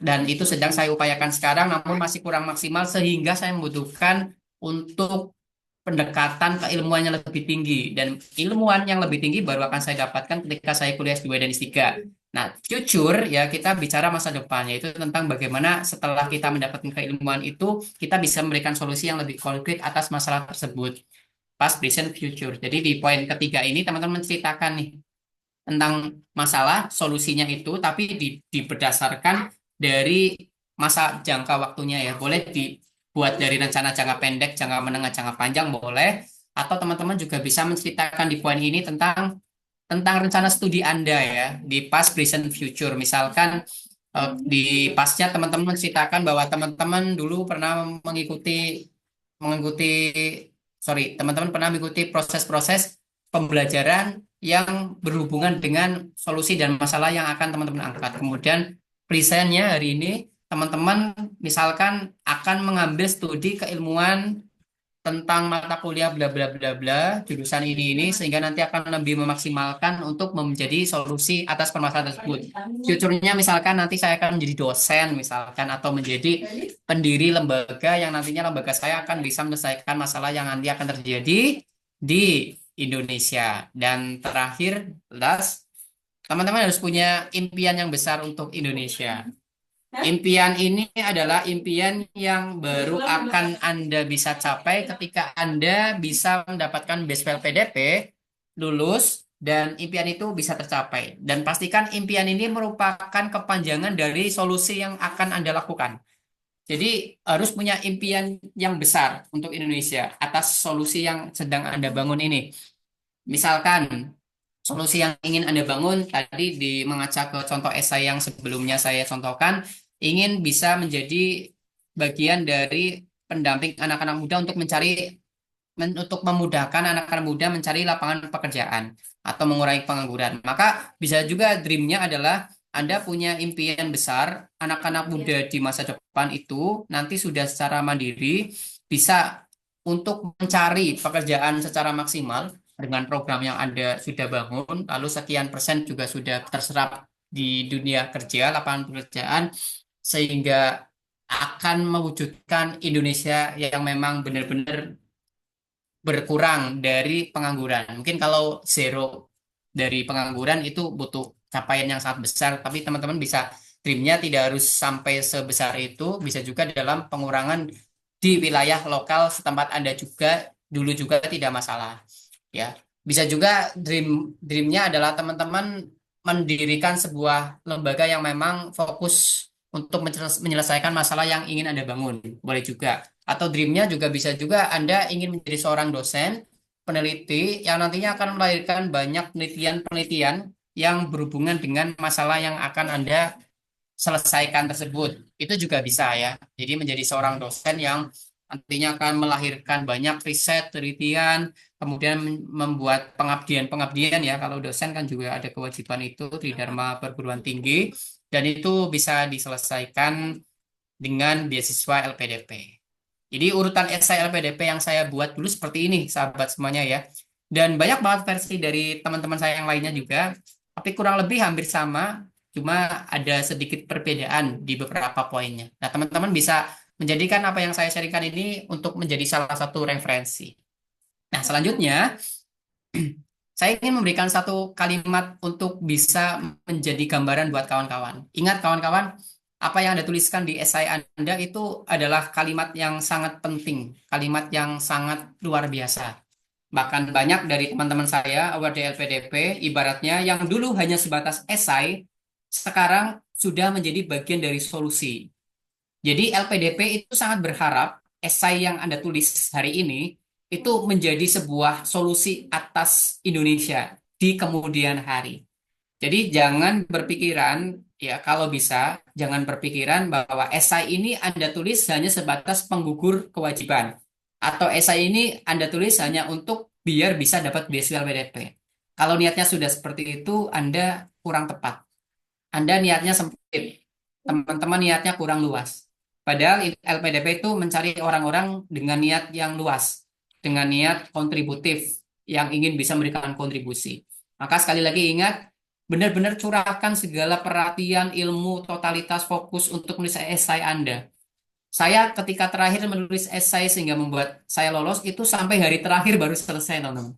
dan itu sedang saya upayakan sekarang namun masih kurang maksimal sehingga saya membutuhkan untuk pendekatan keilmuan yang lebih tinggi, dan ilmuwan yang lebih tinggi baru akan saya dapatkan ketika saya kuliah S2 dan S3. Nah, future ya, kita bicara masa depan, yaitu tentang bagaimana setelah kita mendapatkan keilmuan itu kita bisa memberikan solusi yang lebih konkret atas masalah tersebut. Past, present, future. Jadi di poin ketiga ini teman-teman menceritakan nih tentang masalah solusinya itu, tapi berdasarkan dari masa jangka waktunya ya. Boleh dibuat dari rencana jangka pendek, jangka menengah, jangka panjang boleh. Atau teman-teman juga bisa menceritakan di poin ini tentang rencana studi Anda ya di past, present, future. Misalkan di pasnya teman-teman menceritakan bahwa teman-teman dulu pernah mengikuti teman-teman pernah mengikuti proses-proses pembelajaran yang berhubungan dengan solusi dan masalah yang akan teman-teman angkat. Kemudian presentnya hari ini teman-teman misalkan akan mengambil studi keilmuan tentang mata kuliah bla bla bla bla jurusan ini sehingga nanti akan lebih memaksimalkan untuk menjadi solusi atas permasalahan tersebut. Future-nya misalkan nanti saya akan menjadi dosen misalkan atau menjadi pendiri lembaga yang nantinya lembaga saya akan bisa menyelesaikan masalah yang nanti akan terjadi di Indonesia. Dan terakhir, teman-teman harus punya impian yang besar untuk Indonesia. Impian ini adalah impian yang baru akan Anda bisa capai ketika Anda bisa mendapatkan beasiswa LPDP, lulus, dan impian itu bisa tercapai. Dan pastikan impian ini merupakan kepanjangan dari solusi yang akan Anda lakukan. Jadi harus punya impian yang besar untuk Indonesia atas solusi yang sedang Anda bangun ini. Misalkan solusi yang ingin Anda bangun tadi mengaca ke contoh esai yang sebelumnya saya contohkan, ingin bisa menjadi bagian dari pendamping anak-anak muda untuk memudahkan anak-anak muda mencari lapangan pekerjaan atau mengurangi pengangguran. Maka bisa juga dream-nya adalah Anda punya impian besar, anak-anak muda di masa depan itu nanti sudah secara mandiri bisa untuk mencari pekerjaan secara maksimal dengan program yang Anda sudah bangun, lalu sekian persen juga sudah terserap di dunia kerja, lapangan pekerjaan, sehingga akan mewujudkan Indonesia yang memang benar-benar berkurang dari pengangguran. Mungkin kalau zero dari pengangguran itu butuh capaian yang sangat besar, tapi teman-teman bisa dream-nya tidak harus sampai sebesar itu, bisa juga dalam pengurangan di wilayah lokal setempat Anda juga dulu juga tidak masalah. Ya, bisa juga dream-nya adalah teman-teman mendirikan sebuah lembaga yang memang fokus untuk menyelesaikan masalah yang ingin Anda bangun. Boleh juga. Atau dream-nya juga bisa juga Anda ingin menjadi seorang dosen, peneliti yang nantinya akan melahirkan banyak penelitian-penelitian yang berhubungan dengan masalah yang akan Anda selesaikan tersebut. Itu juga bisa ya. Jadi menjadi seorang dosen yang nantinya akan melahirkan banyak riset, penelitian, kemudian membuat pengabdian ya. Kalau dosen kan juga ada kewajiban itu, Tridharma perguruan tinggi, dan itu bisa diselesaikan dengan beasiswa LPDP. Jadi urutan esai LPDP yang saya buat dulu seperti ini, sahabat semuanya ya. Dan banyak banget versi dari teman-teman saya yang lainnya juga, tapi kurang lebih hampir sama, cuma ada sedikit perbedaan di beberapa poinnya. Nah, teman-teman bisa menjadikan apa yang saya sharingkan ini untuk menjadi salah satu referensi. Nah, selanjutnya saya ingin memberikan satu kalimat untuk bisa menjadi gambaran buat kawan-kawan. Ingat kawan-kawan, apa yang Anda tuliskan di esai Anda itu adalah kalimat yang sangat penting, kalimat yang sangat luar biasa. Bahkan banyak dari teman-teman saya, award LPDP, ibaratnya yang dulu hanya sebatas esai, sekarang sudah menjadi bagian dari solusi. Jadi LPDP itu sangat berharap esai yang Anda tulis hari ini itu menjadi sebuah solusi atas Indonesia di kemudian hari. Jadi jangan berpikiran, ya kalau bisa, jangan berpikiran bahwa esai ini Anda tulis hanya sebatas penggugur kewajiban. Atau esai ini Anda tulis hanya untuk biar bisa dapat beasiswa LPDP. Kalau niatnya sudah seperti itu, Anda kurang tepat. Anda niatnya sempit. Teman-teman niatnya kurang luas. Padahal LPDP itu mencari orang-orang dengan niat yang luas, dengan niat kontributif, yang ingin bisa memberikan kontribusi. Maka sekali lagi ingat, benar-benar curahkan segala perhatian, ilmu, totalitas, fokus untuk menulis esai Anda. Saya ketika terakhir menulis esai sehingga membuat saya lolos, itu sampai hari terakhir baru selesai, teman-teman.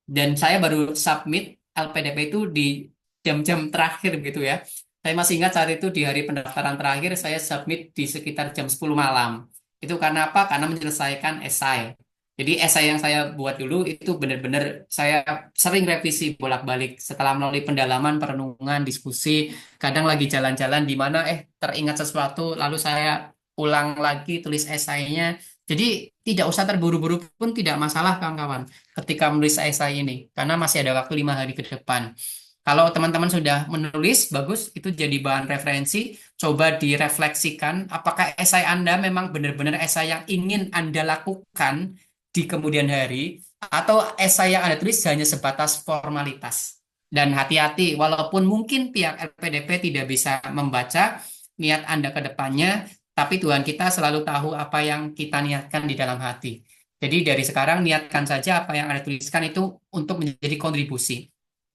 Dan saya baru submit LPDP itu di jam-jam terakhir gitu ya. Saya masih ingat saat itu di hari pendaftaran terakhir saya submit di sekitar jam 10 malam. Itu karena apa? Karena menyelesaikan esai. Jadi esai yang saya buat dulu itu benar-benar saya sering revisi bolak-balik setelah melalui pendalaman, perenungan, diskusi. Kadang lagi jalan-jalan di mana teringat sesuatu lalu saya ulang lagi tulis esainya. Jadi tidak usah terburu-buru pun tidak masalah kawan-kawan ketika menulis esai ini karena masih ada waktu 5 hari ke depan. Kalau teman-teman sudah menulis, bagus, itu jadi bahan referensi. Coba direfleksikan, apakah esai Anda memang benar-benar esai yang ingin Anda lakukan di kemudian hari, atau esai yang Anda tulis hanya sebatas formalitas. Dan hati-hati, walaupun mungkin pihak LPDP tidak bisa membaca niat Anda ke depannya, tapi Tuhan kita selalu tahu apa yang kita niatkan di dalam hati. Jadi dari sekarang niatkan saja apa yang Anda tuliskan itu untuk menjadi kontribusi.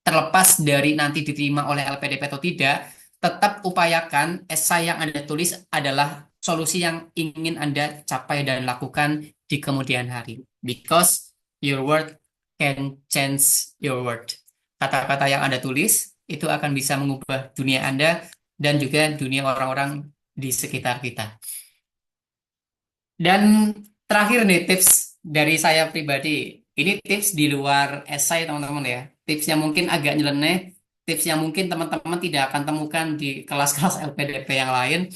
Terlepas dari nanti diterima oleh LPDP atau tidak, tetap upayakan esai yang Anda tulis adalah solusi yang ingin Anda capai dan lakukan di kemudian hari. Because your word can change your world. Kata-kata yang Anda tulis itu akan bisa mengubah dunia Anda dan juga dunia orang-orang di sekitar kita. Dan terakhir nih tips dari saya pribadi. Ini tips di luar esai teman-teman ya. Tips yang mungkin agak nyeleneh, tips yang mungkin teman-teman tidak akan temukan di kelas-kelas LPDP yang lain.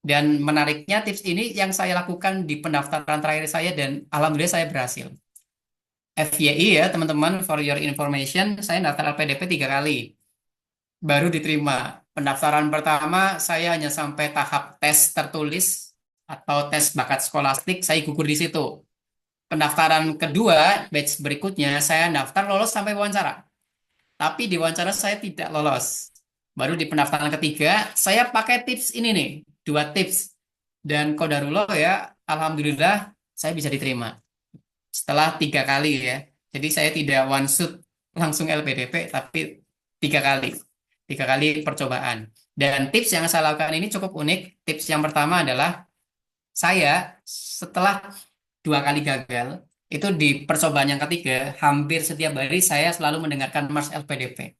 Dan menariknya tips ini yang saya lakukan di pendaftaran terakhir saya dan alhamdulillah saya berhasil. FYI ya teman-teman, for your information, saya daftar LPDP 3 kali. Baru diterima. Pendaftaran pertama saya hanya sampai tahap tes tertulis atau tes bakat skolastik, saya gugur di situ. Pendaftaran kedua, batch berikutnya, saya daftar lolos sampai wawancara. Tapi di wawancara saya tidak lolos. Baru di pendaftaran ketiga, saya pakai tips ini nih, 2 tips. Dan qadarullah ya, alhamdulillah saya bisa diterima. Setelah 3 kali ya. Jadi saya tidak one shot langsung LPDP, tapi 3 kali. 3 kali percobaan. Dan tips yang saya lakukan ini cukup unik. Tips yang pertama adalah, saya setelah 2 kali gagal, itu di percobaan yang ketiga, hampir setiap hari saya selalu mendengarkan Mars LPDP.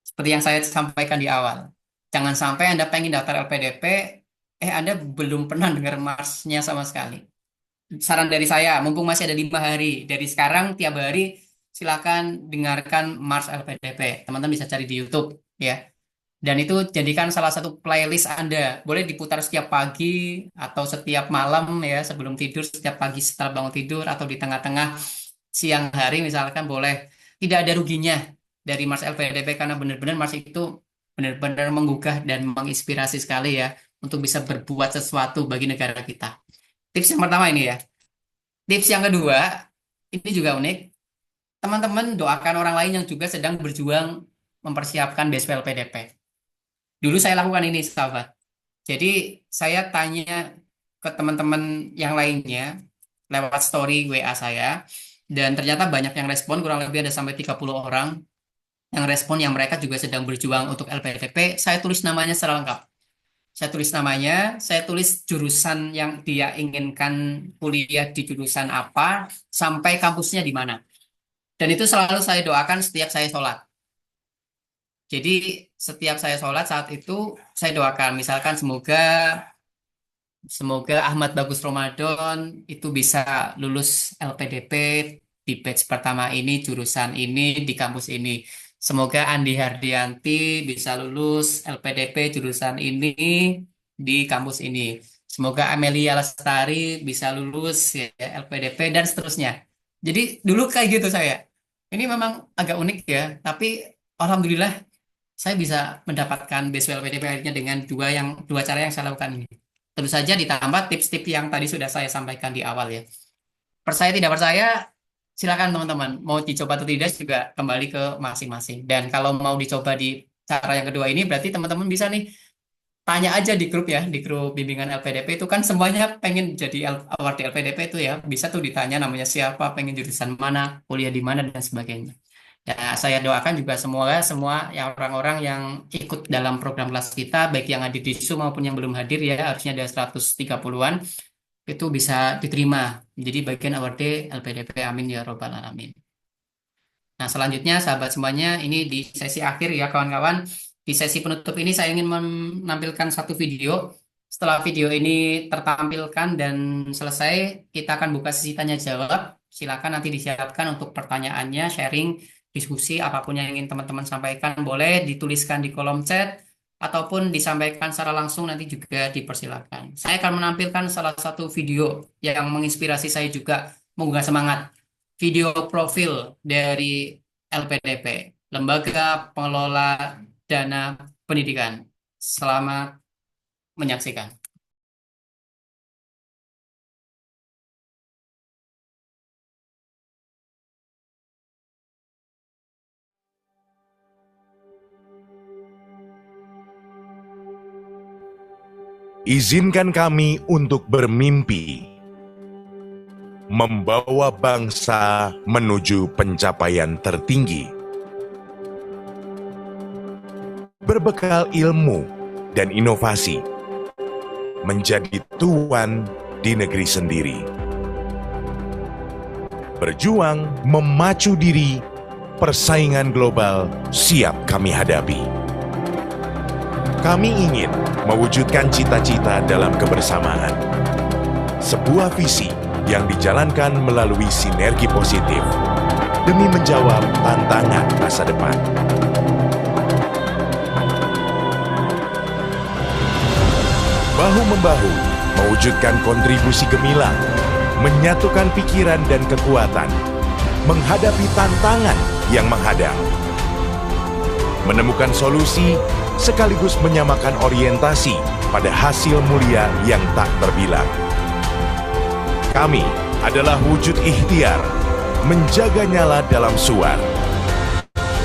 Seperti yang saya sampaikan di awal. Jangan sampai Anda pengen daftar LPDP, Anda belum pernah dengar Marsnya sama sekali. Saran dari saya, mumpung masih ada 5 hari, dari sekarang tiap hari silakan dengarkan Mars LPDP. Teman-teman bisa cari di YouTube ya. Dan itu jadikan salah satu playlist Anda. Boleh diputar setiap pagi atau setiap malam ya sebelum tidur, setiap pagi setelah bangun tidur atau di tengah-tengah siang hari misalkan boleh. Tidak ada ruginya dari Mars LPDP karena benar-benar Mars itu benar-benar menggugah dan menginspirasi sekali ya untuk bisa berbuat sesuatu bagi negara kita. Tips yang pertama ini ya. Tips yang kedua, ini juga unik. Teman-teman doakan orang lain yang juga sedang berjuang mempersiapkan beasiswa LPDP. Dulu saya lakukan ini, sahabat. Jadi saya tanya ke teman-teman yang lainnya lewat story WA saya, dan ternyata banyak yang respon, kurang lebih ada sampai 30 orang yang respon yang mereka juga sedang berjuang untuk LPDP. Saya tulis namanya secara lengkap. saya tulis namanya, saya tulis jurusan yang dia inginkan kuliah di jurusan apa, sampai kampusnya di mana. Dan itu selalu saya doakan setiap saya sholat. Jadi setiap saya sholat saat itu saya doakan, misalkan semoga Ahmad Bagus Ramadan itu bisa lulus LPDP di batch pertama ini, jurusan ini, di kampus ini. Semoga Andi Hardianti bisa lulus LPDP jurusan ini di kampus ini. Semoga Amelia Lestari bisa lulus ya, LPDP dan seterusnya. Jadi dulu kayak gitu saya. Ini memang agak unik ya, tapi alhamdulillah saya bisa mendapatkan beasiswa LPDP akhirnya dengan dua cara yang saya lakukan ini. Tentu saja ditambah tips-tips yang tadi sudah saya sampaikan di awal ya. Percaya tidak percaya, silakan teman-teman. Mau dicoba atau tidak juga kembali ke masing-masing. Dan kalau mau dicoba di cara yang kedua ini, berarti teman-teman bisa nih tanya aja di grup ya, di grup bimbingan LPDP itu kan semuanya pengen jadi award di LPDP itu ya. Bisa tuh ditanya namanya siapa, pengen jurusan mana, kuliah di mana, dan sebagainya. Ya, saya doakan juga semua yang orang-orang yang ikut dalam program kelas kita, baik yang hadir di Zoom maupun yang belum hadir ya, harusnya ada 130-an, itu bisa diterima menjadi bagian award LPDP. Amin ya robbal alamin. Nah, selanjutnya sahabat semuanya, ini di sesi akhir ya kawan-kawan. Di sesi penutup ini saya ingin menampilkan satu video. Setelah video ini tertampilkan dan selesai, kita akan buka sesi tanya jawab. Silakan nanti disiapkan untuk pertanyaannya, sharing, diskusi, apapun yang ingin teman-teman sampaikan boleh dituliskan di kolom chat ataupun disampaikan secara langsung, nanti juga dipersilakan. Saya akan menampilkan salah satu video yang menginspirasi saya juga menggugah semangat. Video profil dari LPDP, Lembaga Pengelola Dana Pendidikan. Selamat menyaksikan.
Izinkan kami untuk bermimpi, membawa bangsa menuju pencapaian tertinggi. Berbekal ilmu dan inovasi, menjadi tuan di negeri sendiri. Berjuang memacu diri, persaingan global siap kami hadapi. Kami ingin mewujudkan cita-cita dalam kebersamaan. Sebuah visi yang dijalankan melalui sinergi positif demi menjawab tantangan masa depan. Bahu-membahu mewujudkan kontribusi gemilang, menyatukan pikiran dan kekuatan, menghadapi tantangan yang menghadang. Menemukan solusi sekaligus menyamakan orientasi pada hasil mulia yang tak terbilang. Kami adalah wujud ikhtiar, menjaga nyala dalam suar,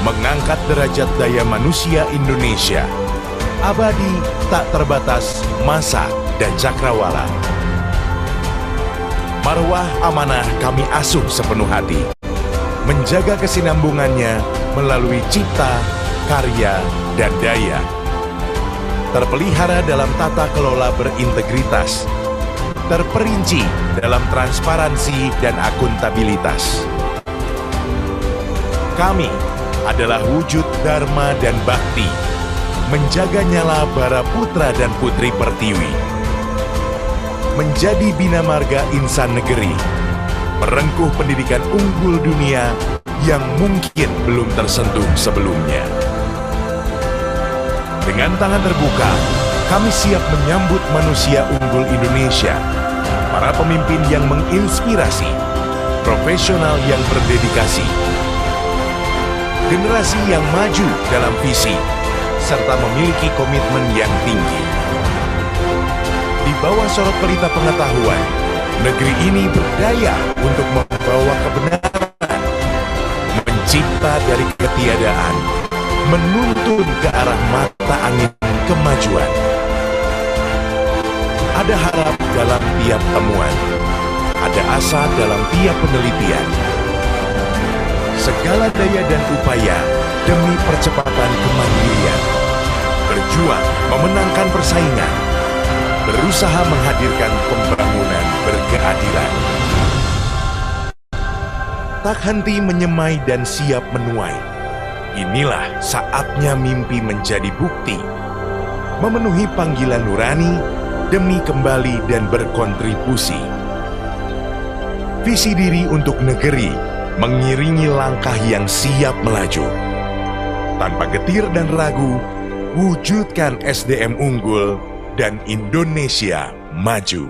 mengangkat derajat daya manusia Indonesia, abadi tak terbatas masa dan cakrawala. Marwah amanah kami asuh sepenuh hati, menjaga kesinambungannya melalui cipta, karya, dan daya. Terpelihara dalam tata kelola berintegritas, terperinci dalam transparansi dan akuntabilitas. Kami adalah wujud dharma dan bakti, menjaga nyala bara putra dan putri pertiwi, menjadi bina marga insan negeri, merengkuh pendidikan unggul dunia yang mungkin belum tersentuh sebelumnya. Dengan tangan terbuka, kami siap menyambut manusia unggul Indonesia, para pemimpin yang menginspirasi, profesional yang berdedikasi, generasi yang maju dalam visi, serta memiliki komitmen yang tinggi. Di bawah sorot pelita pengetahuan, negeri ini berdaya untuk membawa kebenaran, mencipta dari ketiadaan, menuntun ke arah mata angin kemajuan. Ada harap dalam tiap temuan, ada asa dalam tiap penelitian. Segala daya dan upaya demi percepatan kemandirian, berjuang memenangkan persaingan, berusaha menghadirkan pembangunan berkeadilan. Tak henti menyemai dan siap menuai. Inilah saatnya mimpi menjadi bukti, memenuhi panggilan nurani demi kembali dan berkontribusi. Visi diri untuk negeri mengiringi langkah yang siap melaju. Tanpa getir dan ragu, wujudkan SDM unggul dan Indonesia maju.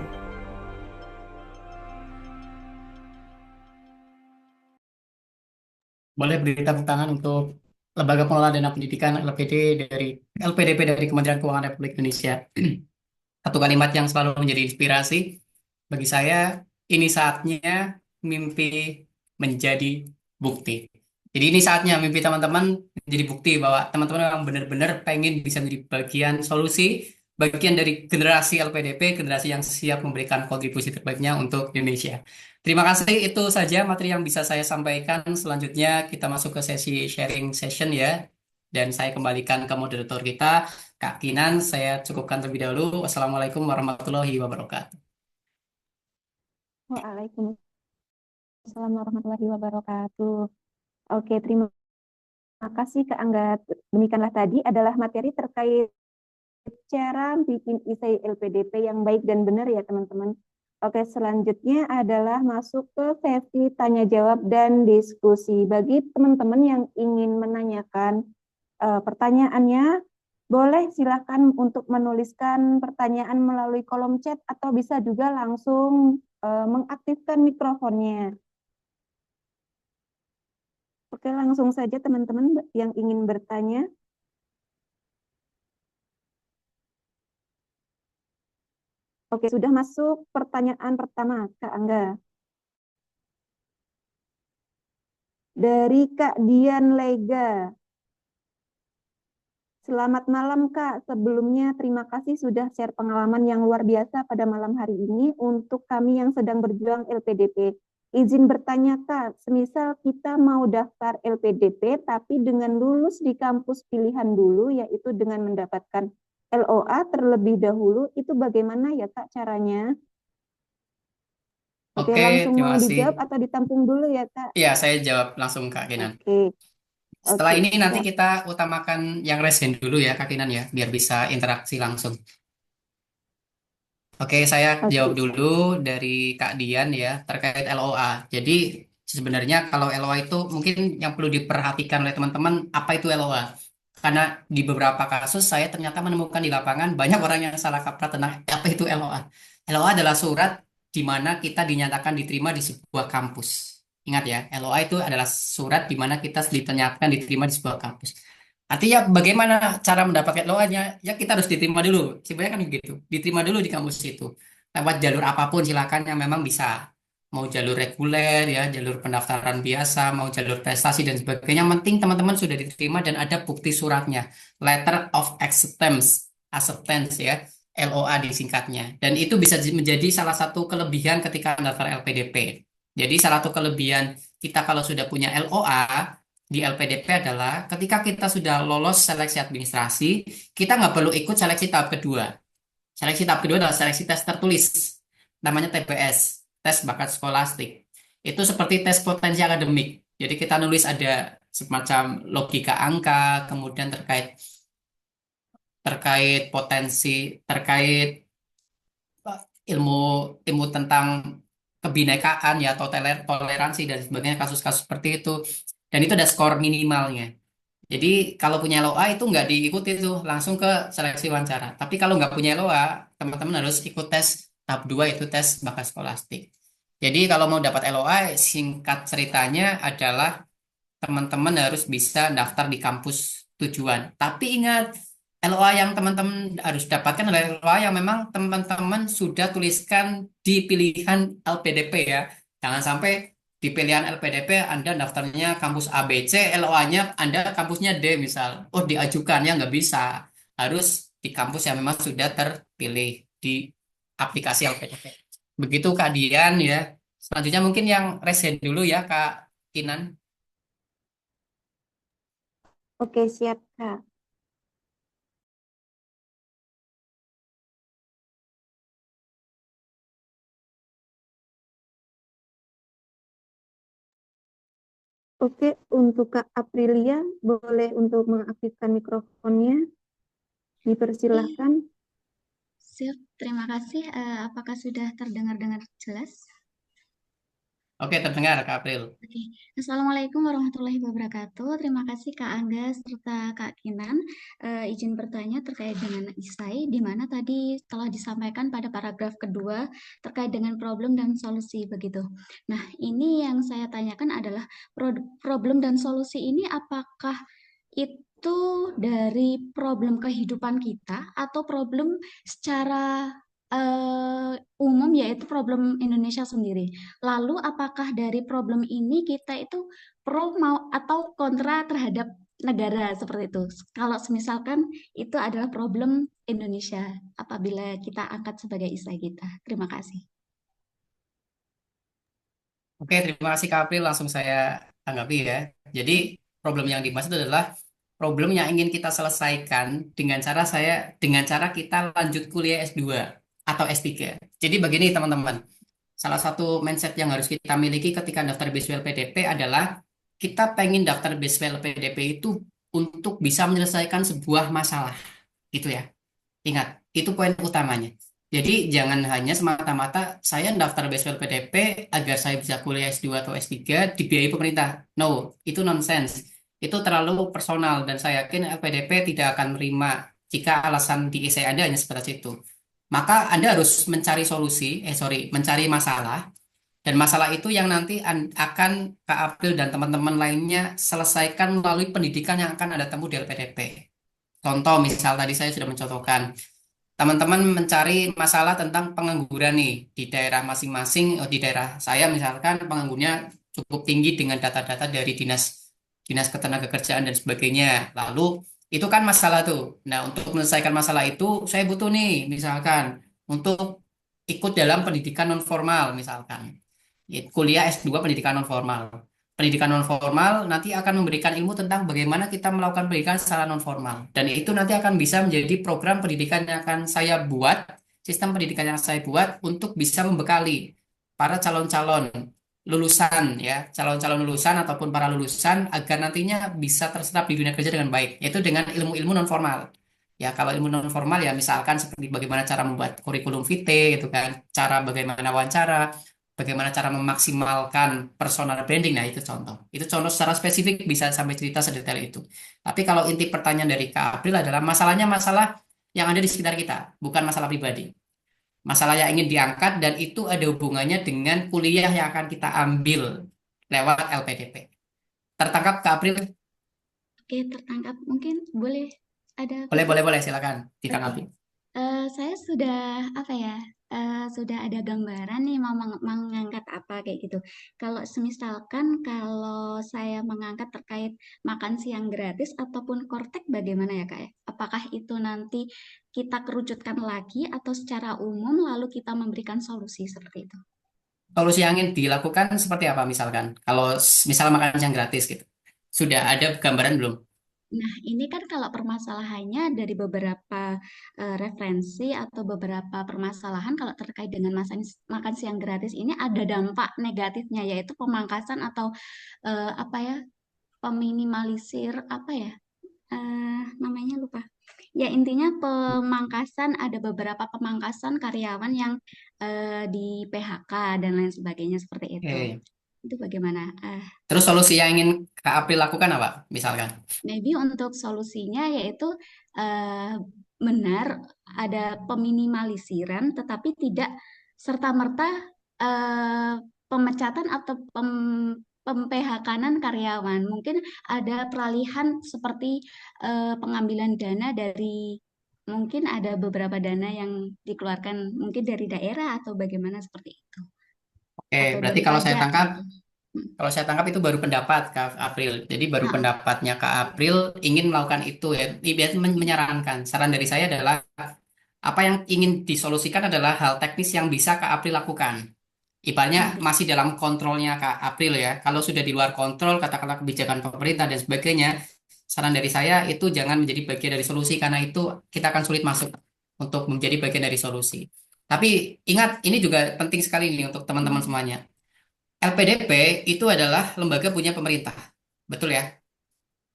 Boleh beri tepuk tangan untuk Lembaga Pengelola Dana Pendidikan LPDP dari Kementerian Keuangan Republik Indonesia. Satu kalimat yang selalu menjadi inspirasi bagi saya, ini saatnya mimpi menjadi bukti. Jadi ini saatnya mimpi teman-teman menjadi bukti bahwa teman-teman memang benar-benar pengen bisa menjadi bagian solusi, bagian dari generasi LPDP, generasi yang siap memberikan kontribusi terbaiknya untuk Indonesia. Terima kasih, itu saja materi yang bisa saya sampaikan. Selanjutnya kita masuk ke sesi sharing session ya. Dan saya kembalikan ke moderator kita, Kak Kinan. Saya cukupkan terlebih dahulu. Wassalamualaikum warahmatullahi wabarakatuh.
Waalaikumsalam warahmatullahi wabarakatuh. Oke, terima kasih Kak Angga. Demikianlah tadi adalah materi terkait cara bikin isai LPDP yang baik dan benar ya teman-teman. Oke, selanjutnya adalah masuk ke sesi tanya jawab dan diskusi. Bagi teman-teman yang ingin menanyakan pertanyaannya, boleh silakan untuk menuliskan pertanyaan melalui kolom chat atau bisa juga langsung mengaktifkan mikrofonnya. Oke, langsung saja teman-teman yang ingin bertanya. Oke, sudah masuk pertanyaan pertama, Kak Angga. Dari Kak Dian Lega. Selamat malam, Kak. Sebelumnya terima kasih sudah share pengalaman yang luar biasa pada malam hari ini untuk kami yang sedang berjuang LPDP. Izin bertanya, Kak, semisal kita mau daftar LPDP tapi dengan lulus di kampus pilihan dulu, yaitu dengan mendapatkan LOA terlebih dahulu, itu bagaimana ya Kak caranya? Oke, langsung
terima
mau
kasih.
dijawab atau ditampung dulu ya Kak?
Iya, saya jawab langsung Kak Kinan.
Oke.
Setelah
Oke,
ini nanti
siap.
kita utamakan yang raise hand dulu ya Kak Kinan ya, biar bisa interaksi langsung. Oke, saya
Oke.
jawab dulu dari Kak Dian ya, terkait LOA. Jadi sebenarnya kalau LOA itu mungkin yang perlu diperhatikan oleh teman-teman, apa itu LOA? Karena di beberapa kasus saya ternyata menemukan di lapangan banyak orang yang salah kaprah tentang apa itu LOA. LOA adalah surat di mana kita dinyatakan diterima di sebuah kampus. Ingat ya, LOA itu adalah surat di mana kita dinyatakan diterima di sebuah kampus. Artinya bagaimana cara mendapatkan LOA-nya? Ya kita harus diterima dulu. Sebenarnya kan begitu. Diterima dulu di kampus itu. Lewat jalur apapun silakan yang memang bisa. Mau jalur reguler ya, jalur pendaftaran biasa, mau jalur prestasi dan sebagainya. Yang penting teman-teman sudah diterima dan ada bukti suratnya. Letter of acceptance ya, LOA disingkatnya. Dan itu bisa menjadi salah satu kelebihan ketika mendaftar LPDP. Jadi salah satu kelebihan kita kalau sudah punya LOA di LPDP adalah ketika kita sudah lolos seleksi administrasi, kita nggak perlu ikut seleksi tahap kedua. Seleksi tahap kedua adalah seleksi tes tertulis, namanya TPS, tes bakat skolastik. Itu seperti tes potensi akademik. Jadi kita nulis ada semacam logika angka, kemudian terkait potensi, terkait ilmu tentang kebinekaan ya atau toleransi dan sebagainya, kasus-kasus seperti itu. Dan itu ada skor minimalnya. Jadi kalau punya LOA itu nggak diikuti tuh langsung ke seleksi wawancara. Tapi kalau nggak punya LOA, teman-teman harus ikut tes tahap 2 itu tes bakat skolastik. Jadi kalau mau dapat LOA, singkat ceritanya adalah teman-teman harus bisa daftar di kampus tujuan. Tapi ingat, LOA yang teman-teman harus dapatkan adalah LOA yang memang teman-teman sudah tuliskan di pilihan LPDP ya. Jangan sampai di pilihan LPDP Anda daftarnya kampus ABC, LOA-nya Anda kampusnya D misal. Oh diajukannya nggak bisa. Harus di kampus yang memang sudah terpilih di aplikasi LPDP. Begitu Kak Dian ya. Selanjutnya mungkin yang raise hand dulu ya Kak Kinan.
Oke, siap Kak. Oke, untuk Kak Aprilia, boleh untuk mengaktifkan mikrofonnya. Dipersilahkan.
Siap, terima kasih. Apakah sudah terdengar jelas?
Oke, terdengar Kak April.
Oke. Assalamualaikum warahmatullahi wabarakatuh. Terima kasih Kak Angga serta Kak Kinan. Izin bertanya terkait dengan ISAI, di mana tadi telah disampaikan pada paragraf kedua terkait dengan problem dan solusi begitu. Nah, ini yang saya tanyakan adalah problem dan solusi ini apakah itu dari problem kehidupan kita atau problem secara umum, yaitu problem Indonesia sendiri. Lalu apakah dari problem ini kita itu pro mau atau kontra terhadap negara seperti itu? Kalau misalkan itu adalah problem Indonesia apabila kita angkat sebagai istilah kita. Terima kasih.
Oke, terima kasih Kak April. Langsung saya tanggapi ya. Jadi problem yang dimaksud adalah problem yang ingin kita selesaikan dengan cara kita lanjut kuliah S2 atau S3. Jadi begini teman-teman. Salah satu mindset yang harus kita miliki ketika daftar beasiswa LPDP adalah kita pengen daftar beasiswa LPDP itu untuk bisa menyelesaikan sebuah masalah. Gitu ya. Ingat, itu poin utamanya. Jadi jangan hanya semata-mata saya daftar beasiswa LPDP agar saya bisa kuliah S2 atau S3 dibiayai pemerintah. No, itu nonsense. Itu terlalu personal dan saya yakin LPDP tidak akan menerima jika alasan di essay Anda hanya sebatas itu. Maka Anda harus mencari mencari masalah, dan masalah itu yang nanti akan Kak April dan teman-teman lainnya selesaikan melalui pendidikan yang akan Anda tempuh di LPDP. Contoh, misal tadi saya sudah mencontohkan, teman-teman mencari masalah tentang pengangguran nih di daerah masing-masing. Di daerah saya misalkan penganggurannya cukup tinggi dengan data-data dari dinas ketenagakerjaan dan sebagainya. Lalu itu kan masalah tuh. Nah, untuk menyelesaikan masalah itu saya butuh nih misalkan untuk ikut dalam pendidikan non formal misalkan. Kuliah S2 pendidikan non formal. Pendidikan non formal nanti akan memberikan ilmu tentang bagaimana kita melakukan pendidikan secara non formal, dan itu nanti akan bisa menjadi program pendidikan yang akan saya buat, sistem pendidikan yang saya buat untuk bisa membekali para calon-calon lulusan ya, calon-calon lulusan ataupun para lulusan agar nantinya bisa terserap di dunia kerja dengan baik, yaitu dengan ilmu-ilmu non formal. Ya, kalau ilmu non formal ya misalkan seperti bagaimana cara membuat kurikulum vitae gitu kan, cara bagaimana wawancara, bagaimana cara memaksimalkan personal branding. Nah, itu contoh. Itu contoh secara spesifik, bisa sampai cerita sedetail itu. Tapi kalau inti pertanyaan dari Kak April adalah masalahnya masalah yang ada di sekitar kita, bukan masalah pribadi. Masalah yang ingin diangkat dan itu ada hubungannya dengan kuliah yang akan kita ambil lewat LPDP. Tertangkap Kak April?
Oke, tertangkap. Mungkin boleh ada
Boleh, silakan ditanggapi.
Saya sudah sudah ada gambaran nih mau mengangkat apa kayak gitu. Kalau semisalkan kalau saya mengangkat terkait makan siang gratis ataupun kortek bagaimana ya Kak ya? Apakah itu nanti kita kerucutkan lagi atau secara umum lalu kita memberikan solusi seperti itu?
Solusi yang ingin dilakukan seperti apa misalkan? Kalau misalnya makan siang gratis gitu. Sudah ada gambaran belum?
Nah, ini kan kalau permasalahannya dari beberapa referensi atau beberapa permasalahan kalau terkait dengan makan siang gratis ini ada dampak negatifnya, yaitu pemangkasan atau peminimalisir namanya lupa. Ya, intinya ada beberapa pemangkasan karyawan yang di PHK dan lain sebagainya seperti itu.
Oke.
Itu bagaimana?
Terus solusi yang ingin Kak April lakukan apa misalkan?
Maybe untuk solusinya yaitu benar ada peminimaliseran, tetapi tidak serta-merta pemecatan atau pem-PHK-an karyawan. Mungkin ada peralihan seperti pengambilan dana dari, mungkin ada beberapa dana yang dikeluarkan mungkin dari daerah atau bagaimana seperti itu.
Oke,
Atau
berarti
dari
kalau saya
pajak.
tangkap, itu baru pendapat Kak April. Jadi baru pendapatnya Kak April ingin melakukan itu ya. Biasanya menyarankan. Saran dari saya adalah apa yang ingin disolusikan adalah hal teknis yang bisa Kak April lakukan. Ibaratnya masih dalam kontrolnya Kak April ya. Kalau sudah di luar kontrol, katakanlah kebijakan pemerintah dan sebagainya, saran dari saya itu jangan menjadi bagian dari solusi, karena itu kita akan sulit masuk untuk menjadi bagian dari solusi. Tapi ingat, ini juga penting sekali nih untuk teman-teman semuanya. LPDP itu adalah lembaga punya pemerintah. betul ya?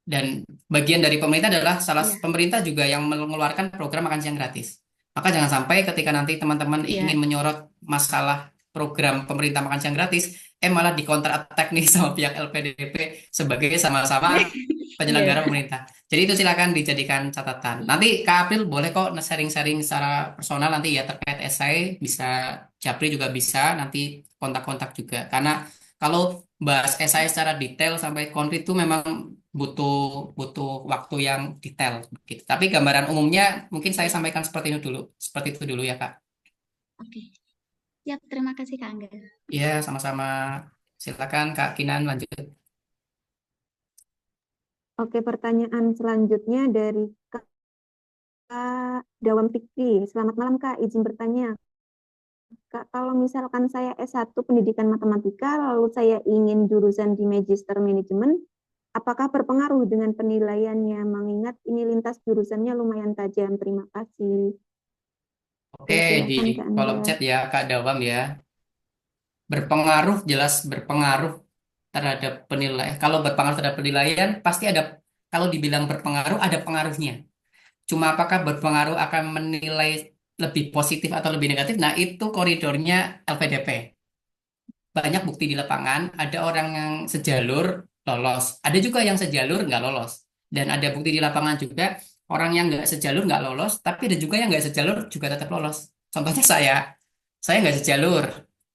Dan bagian dari pemerintah adalah
Iya,
pemerintah juga yang mengeluarkan program makan siang gratis. Maka jangan sampai ketika nanti teman-teman
iya,
ingin menyorot masalah program pemerintah makan siang gratis, malah di counter attack nih sama pihak LPDP sebagai sama-sama
iya.
penyelenggara pemerintah. Jadi itu silakan dijadikan catatan. Nanti Kak April boleh kok sharing-sharing secara personal nanti ya terkait esai, bisa Japri juga bisa nanti kontak-kontak juga. Karena kalau bahas esai secara detail sampai konkret itu memang butuh butuh waktu yang detail gitu. Tapi gambaran umumnya mungkin saya
Iya.
sampaikan seperti itu dulu ya Kak.
Oke. Siap, terima kasih Kak Angga.
Iya, sama-sama. Silakan Kak Kinan lanjut.
Oke, pertanyaan selanjutnya dari Kak Dawam Fikri. Selamat malam Kak, izin bertanya. Kak, kalau misalkan saya S1 Pendidikan Matematika, lalu saya ingin jurusan di Magister Manajemen, apakah berpengaruh dengan penilaiannya? Mengingat ini lintas jurusannya lumayan tajam. Terima kasih.
Oke, di
Silakan Kak Angga.
kolom chat ya Kak Dawam ya. Berpengaruh, jelas berpengaruh terhadap penilaian. Kalau berpengaruh terhadap penilaian, pasti ada, kalau dibilang berpengaruh, ada pengaruhnya. Cuma apakah berpengaruh akan menilai lebih positif atau lebih negatif? Nah, itu koridornya LPDP. Banyak bukti di lapangan, ada orang yang sejalur lolos, ada juga yang sejalur nggak lolos. Dan ada bukti di lapangan juga, orang yang nggak sejalur nggak lolos, tapi ada juga yang nggak sejalur juga tetap lolos. Contohnya saya nggak sejalur,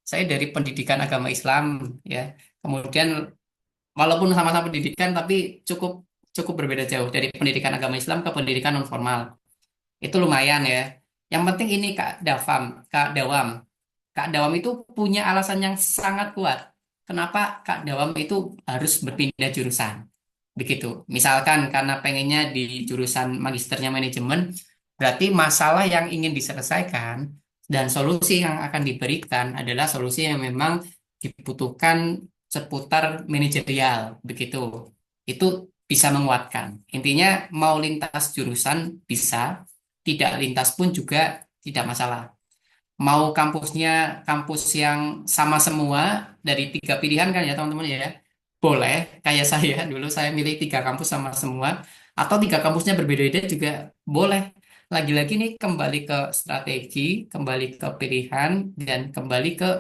saya dari pendidikan agama Islam, ya. Kemudian walaupun sama-sama pendidikan, tapi cukup cukup berbeda jauh dari pendidikan agama Islam ke pendidikan non formal. Itu lumayan ya. Yang penting ini Kak Dawam. Kak Dawam itu punya alasan yang sangat kuat. Kenapa Kak Dawam itu harus berpindah jurusan? Begitu. Misalkan karena pengennya di jurusan magisternya manajemen, berarti masalah yang ingin diselesaikan dan solusi yang akan diberikan adalah solusi yang memang dibutuhkan seputar manajerial. Begitu. Itu bisa menguatkan. Intinya mau lintas jurusan bisa, tidak lintas pun juga tidak masalah. Mau kampusnya kampus yang sama semua dari 3 pilihan kan ya teman-teman ya. Boleh, kayak saya dulu saya milih 3 kampus sama semua. Atau 3 kampusnya berbeda-beda juga boleh. Lagi-lagi nih kembali ke strategi, kembali ke pilihan, dan kembali ke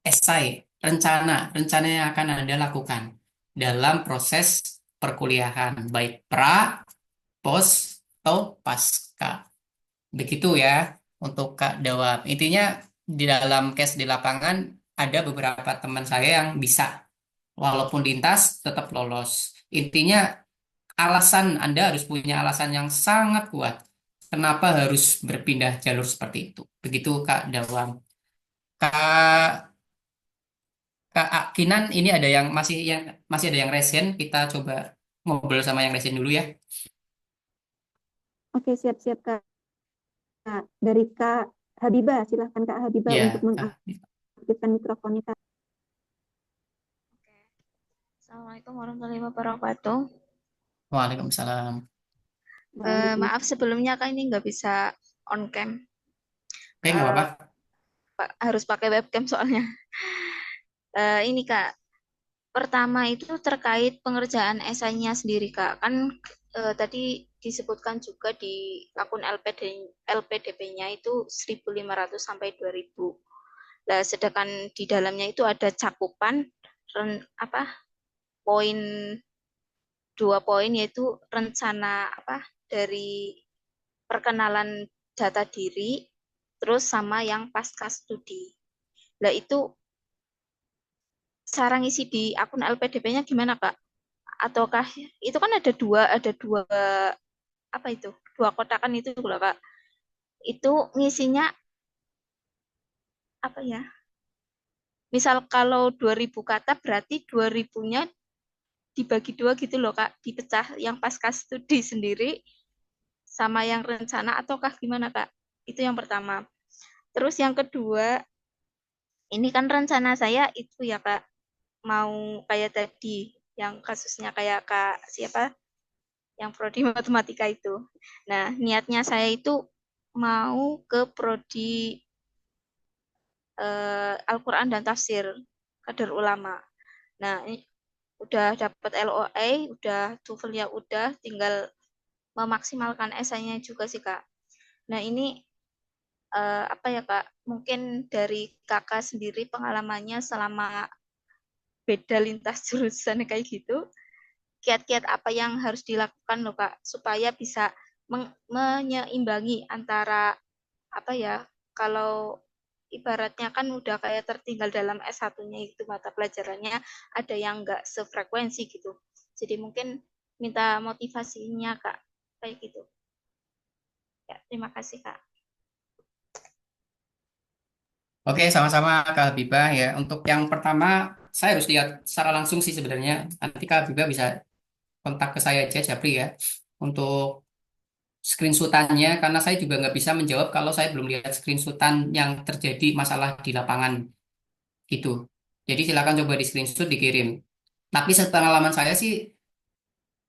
esai, rencana yang akan Anda lakukan dalam proses perkuliahan, baik pra, pos, atau pasca. Begitu ya untuk Kak Dawab. Intinya di dalam case di lapangan ada beberapa teman saya yang bisa walaupun lintas tetap lolos. Intinya Anda harus punya alasan yang sangat kuat. Kenapa harus berpindah jalur seperti itu? Begitu Kak Dawam. Kak Kak Kinan ini ada yang masih ada yang resen. Kita coba ngobrol sama yang resen dulu ya.
Oke, siap-siap Kak. Dari Kak Habibah, silahkan Kak Habibah untuk
Ya,
mengaktifkan mikrofonnya Kak.
Assalamualaikum warahmatullahi wabarakatuh.
Waalaikumsalam.
Maaf sebelumnya Kak ini nggak bisa on cam.
Oke, nggak apa-apa.
Harus pakai webcam soalnya. Ini Kak, pertama itu terkait pengerjaan esainya sendiri Kak. Kan tadi disebutkan juga di akun LPDP-nya itu 1.500 sampai 2.000. Nah, sedangkan di dalamnya itu ada cakupan poin 2 poin yaitu rencana dari perkenalan data diri terus sama yang pasca studi. Nah, itu cara ngisi di akun LPDP-nya gimana, Kak? Ataukah itu kan ada dua dua kotakan itu loh, Kak. Itu ngisinya apa ya? Misal kalau 2.000 kata berarti 2.000-nya dibagi 2 gitu loh, Kak. Dipecah yang pasca studi sendiri sama yang rencana ataukah gimana, Kak? Itu yang pertama. Terus yang kedua, ini kan rencana saya itu ya, Kak, mau kayak tadi yang kasusnya kayak Kak siapa yang prodi matematika itu. Nah, niatnya saya itu mau ke prodi Al-Quran dan Tafsir Kader Ulama. Nah, udah dapat LOA, udah TOEFL-nya udah, tinggal memaksimalkan esainya juga sih Kak. Nah ini apa ya Kak, mungkin dari Kakak sendiri pengalamannya selama beda lintas jurusan kayak gitu, kiat-kiat apa yang harus dilakukan loh Kak, supaya bisa menyeimbangi antara apa ya, kalau ibaratnya kan udah kayak tertinggal dalam S1-nya itu mata pelajarannya ada yang nggak sefrekuensi gitu. Jadi mungkin minta motivasinya Kak, kayak gitu. Ya, terima kasih Kak.
Oke, sama-sama Kak Habibah ya. Untuk yang pertama, saya harus lihat secara langsung sih sebenarnya. Nanti Kak Habibah bisa kontak ke saya aja, Japri ya. Untuk screenshotannya, karena saya juga nggak bisa menjawab kalau saya belum lihat screenshotan yang terjadi masalah di lapangan gitu. Jadi silakan coba di screenshot dikirim. Tapi sepengalaman saya sih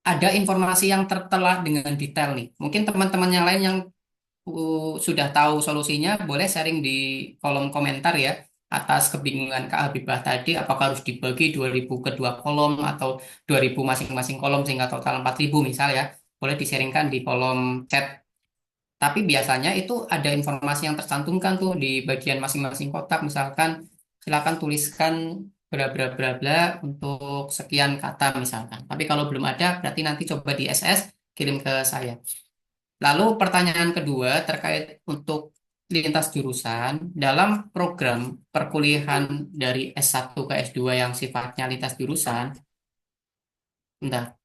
ada informasi yang tertelah dengan detail nih. Mungkin teman-teman yang lain yang sudah tahu solusinya, boleh sharing di kolom komentar ya atas kebingungan Kak Habibah tadi, apakah harus dibagi 2.000 ke 2 kolom atau 2.000 masing-masing kolom sehingga total 4.000 misal ya. Boleh di-sharingkan di kolom chat. Tapi biasanya itu ada informasi yang tercantumkan tuh di bagian masing-masing kotak. Misalkan silakan tuliskan bla bla bla bla untuk sekian kata misalkan. Tapi kalau belum ada, berarti nanti coba di SS kirim ke saya. Lalu pertanyaan kedua terkait untuk lintas jurusan dalam program perkuliahan dari S1 ke S2 yang sifatnya lintas jurusan. Bentar.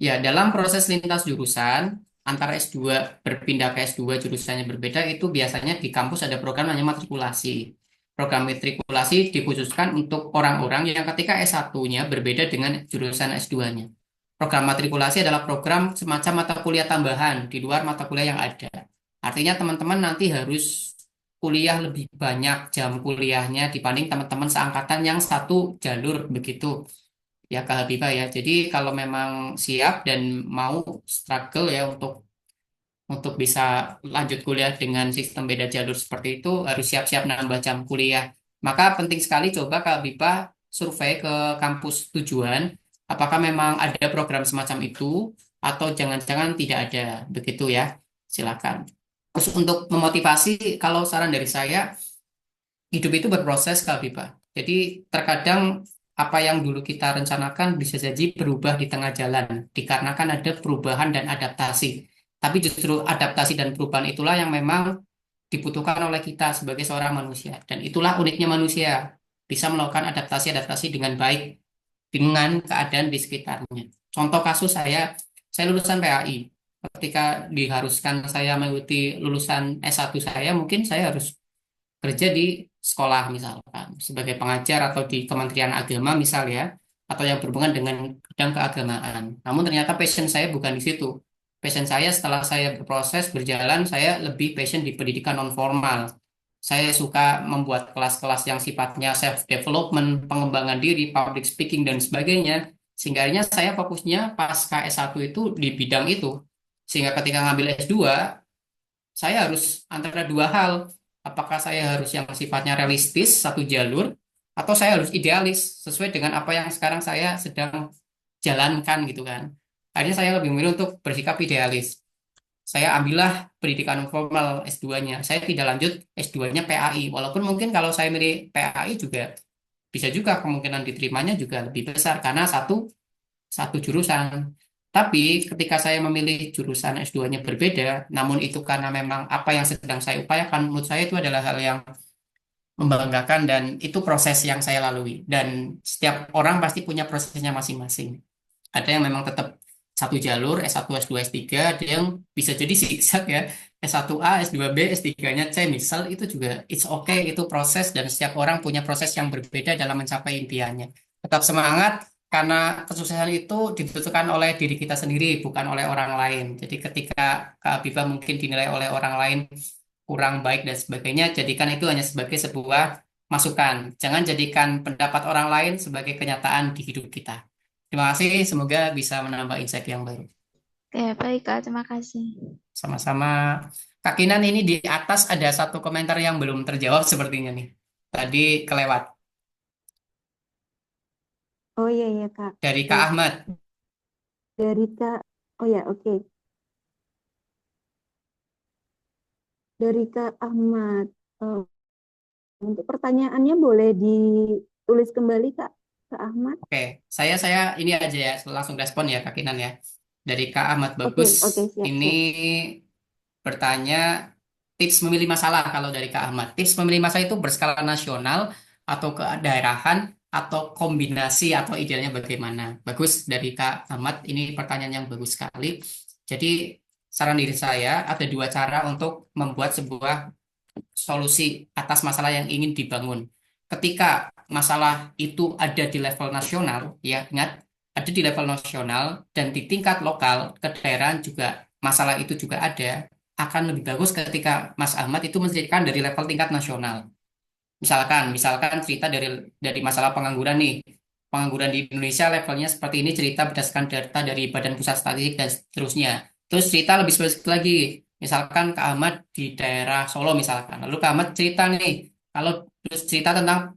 Ya, dalam proses lintas jurusan antara S2 berpindah ke S2 jurusannya berbeda itu biasanya di kampus ada program namanya matrikulasi. Program matrikulasi dikhususkan untuk orang-orang yang ketika S1-nya berbeda dengan jurusan S2-nya. Program matrikulasi adalah program semacam mata kuliah tambahan di luar mata kuliah yang ada. Artinya teman-teman nanti harus kuliah lebih banyak jam kuliahnya dibanding teman-teman seangkatan yang satu jalur begitu ya Kak Habibah ya. Jadi kalau memang siap dan mau struggle ya untuk bisa lanjut kuliah dengan sistem beda jalur seperti itu harus siap-siap nambah jam kuliah. Maka penting sekali coba Kak Habibah survei ke kampus tujuan apakah memang ada program semacam itu atau jangan-jangan tidak ada begitu ya. Silakan. Terus untuk memotivasi kalau saran dari saya hidup itu berproses Kak Habibah. Jadi terkadang apa yang dulu kita rencanakan bisa jadi berubah di tengah jalan, dikarenakan ada perubahan dan adaptasi. Tapi justru adaptasi dan perubahan itulah yang memang dibutuhkan oleh kita sebagai seorang manusia. Dan itulah uniknya manusia, bisa melakukan adaptasi-adaptasi dengan baik dengan keadaan di sekitarnya. Contoh kasus saya lulusan PAI. Ketika diharuskan saya mengikuti lulusan S1 saya, mungkin saya harus kerja di sekolah misalkan sebagai pengajar atau di Kementerian Agama misal ya atau yang berhubungan dengan bidang keagamaan. Namun ternyata passion saya bukan di situ. Passion saya setelah saya berproses berjalan saya lebih passion di pendidikan non formal. Saya suka membuat kelas-kelas yang sifatnya self development, pengembangan diri, public speaking dan sebagainya. Sehingga akhirnya saya fokusnya pasca S1 itu di bidang itu. Sehingga ketika ngambil S2 saya harus antara dua hal. Apakah saya harus yang sifatnya realistis, satu jalur, atau saya harus idealis, sesuai dengan apa yang sekarang saya sedang jalankan gitu kan. Akhirnya saya lebih memilih untuk bersikap idealis. Saya ambillah pendidikan formal S2-nya. Saya tidak lanjut S2-nya PAI. Walaupun mungkin kalau saya milih PAI juga bisa juga kemungkinan diterimanya juga lebih besar karena satu jurusan. Tapi ketika saya memilih jurusan S2-nya berbeda, namun itu karena memang apa yang sedang saya upayakan, menurut saya itu adalah hal yang membanggakan dan itu proses yang saya lalui. Dan setiap orang pasti punya prosesnya masing-masing. Ada yang memang tetap satu jalur, S1, S2, S3, ada yang bisa jadi zigzag ya, S1A, S2B, S3-nya C, misal itu juga it's okay, itu proses dan setiap orang punya proses yang berbeda dalam mencapai impiannya. Tetap semangat, karena kesuksesan itu dibutuhkan oleh diri kita sendiri, bukan oleh orang lain. Jadi ketika Kak Habibah mungkin dinilai oleh orang lain kurang baik dan sebagainya, jadikan itu hanya sebagai sebuah masukan. Jangan jadikan pendapat orang lain sebagai kenyataan di hidup kita. Terima kasih, semoga bisa menambah insight yang baru.
Oke, baik Kak, terima kasih.
Sama-sama. Kak Kinan, ini di atas ada satu komentar yang belum terjawab sepertinya nih. Tadi kelewat.
Oh iya iya Kak.
Dari Kak
Baik.
Ahmad.
Dari Kak, oh ya oke. Dari Kak Ahmad. Eh, untuk pertanyaannya boleh ditulis kembali Kak Ahmad.
Oke, saya ini aja ya langsung respon ya Kak Kinan ya. Dari Kak Ahmad
Oke
Bagus.
oke siap
Ini
siap.
bertanya tips memilih masalah kalau dari Kak Ahmad. Tips memilih masalah itu berskala nasional atau kedaerahan atau kombinasi atau idealnya bagaimana? Bagus dari Kak Ahmad. Ini pertanyaan yang bagus sekali. Jadi saran diri saya ada dua cara untuk membuat sebuah solusi atas masalah yang ingin dibangun. Ketika masalah itu ada di level nasional, ya ingat ada di level nasional dan di tingkat lokal, kedaerahan juga masalah itu juga ada, akan lebih bagus ketika Mas Ahmad itu menceritakan dari level tingkat nasional. Misalkan cerita dari masalah pengangguran nih. Pengangguran di Indonesia levelnya seperti ini, cerita berdasarkan data dari Badan Pusat Statistik dan seterusnya. Terus cerita lebih spesifik lagi. Misalkan Kak Ahmad di daerah Solo misalkan. Lalu Kak Ahmad cerita nih, kalau terus cerita tentang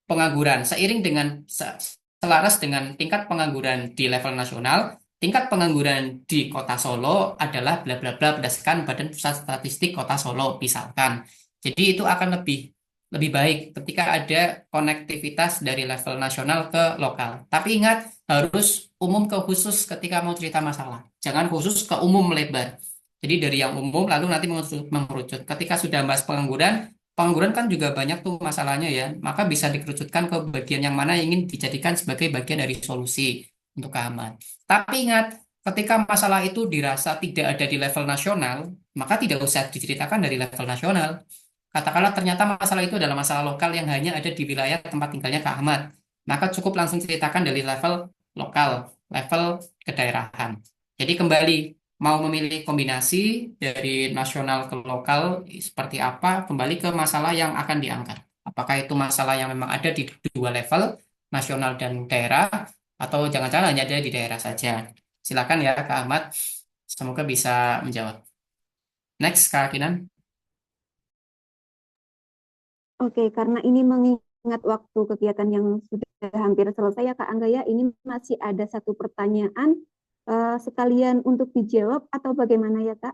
pengangguran seiring dengan selaras dengan tingkat pengangguran di level nasional, tingkat pengangguran di Kota Solo adalah bla bla bla berdasarkan Badan Pusat Statistik Kota Solo misalkan. Jadi itu akan lebih baik ketika ada konektivitas dari level nasional ke lokal. Tapi ingat, harus umum ke khusus ketika mau cerita masalah. Jangan khusus ke umum lebar. Jadi dari yang umum lalu nanti mengerucut. Ketika sudah bahas pengangguran, pengangguran kan juga banyak tuh masalahnya ya. Maka bisa dikerucutkan ke bagian yang mana yang ingin dijadikan sebagai bagian dari solusi untuk keamanan. Tapi ingat, ketika masalah itu dirasa tidak ada di level nasional, maka tidak usah diceritakan dari level nasional. Katakanlah ternyata masalah itu adalah masalah lokal yang hanya ada di wilayah tempat tinggalnya Kak Ahmad. Maka cukup langsung ceritakan dari level lokal, level kedaerahan. Jadi kembali, mau memilih kombinasi dari nasional ke lokal seperti apa, kembali ke masalah yang akan diangkat. Apakah itu masalah yang memang ada di dua level, nasional dan daerah, atau jangan-jangan hanya ada di daerah saja. Silakan ya Kak Ahmad, semoga bisa menjawab. Next, Kak Kinan.
Oke, karena ini mengingat waktu kegiatan yang sudah hampir selesai ya Kak Angga ya, ini masih ada satu pertanyaan sekalian untuk dijawab atau bagaimana ya Kak?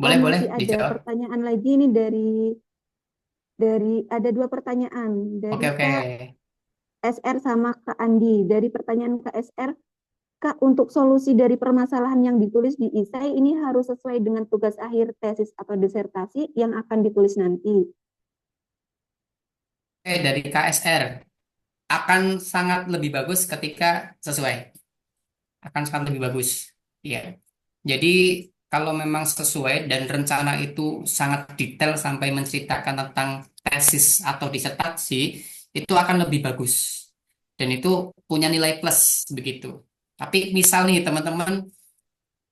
Boleh, boleh
Masih ada
dijawab.
pertanyaan lagi nih dari ada dua pertanyaan dari
Oke.
Kak SR sama Kak Andi. Dari pertanyaan Kak SR, Kak, untuk solusi dari permasalahan yang ditulis di isai ini harus sesuai dengan tugas akhir tesis atau disertasi yang akan ditulis nanti.
Dari KSR akan sangat lebih bagus ketika sesuai. Akan sangat lebih bagus. Iya. Jadi kalau memang sesuai dan rencana itu sangat detail sampai menceritakan tentang tesis atau disertasi, itu akan lebih bagus. Dan itu punya nilai plus begitu. Tapi misal nih teman-teman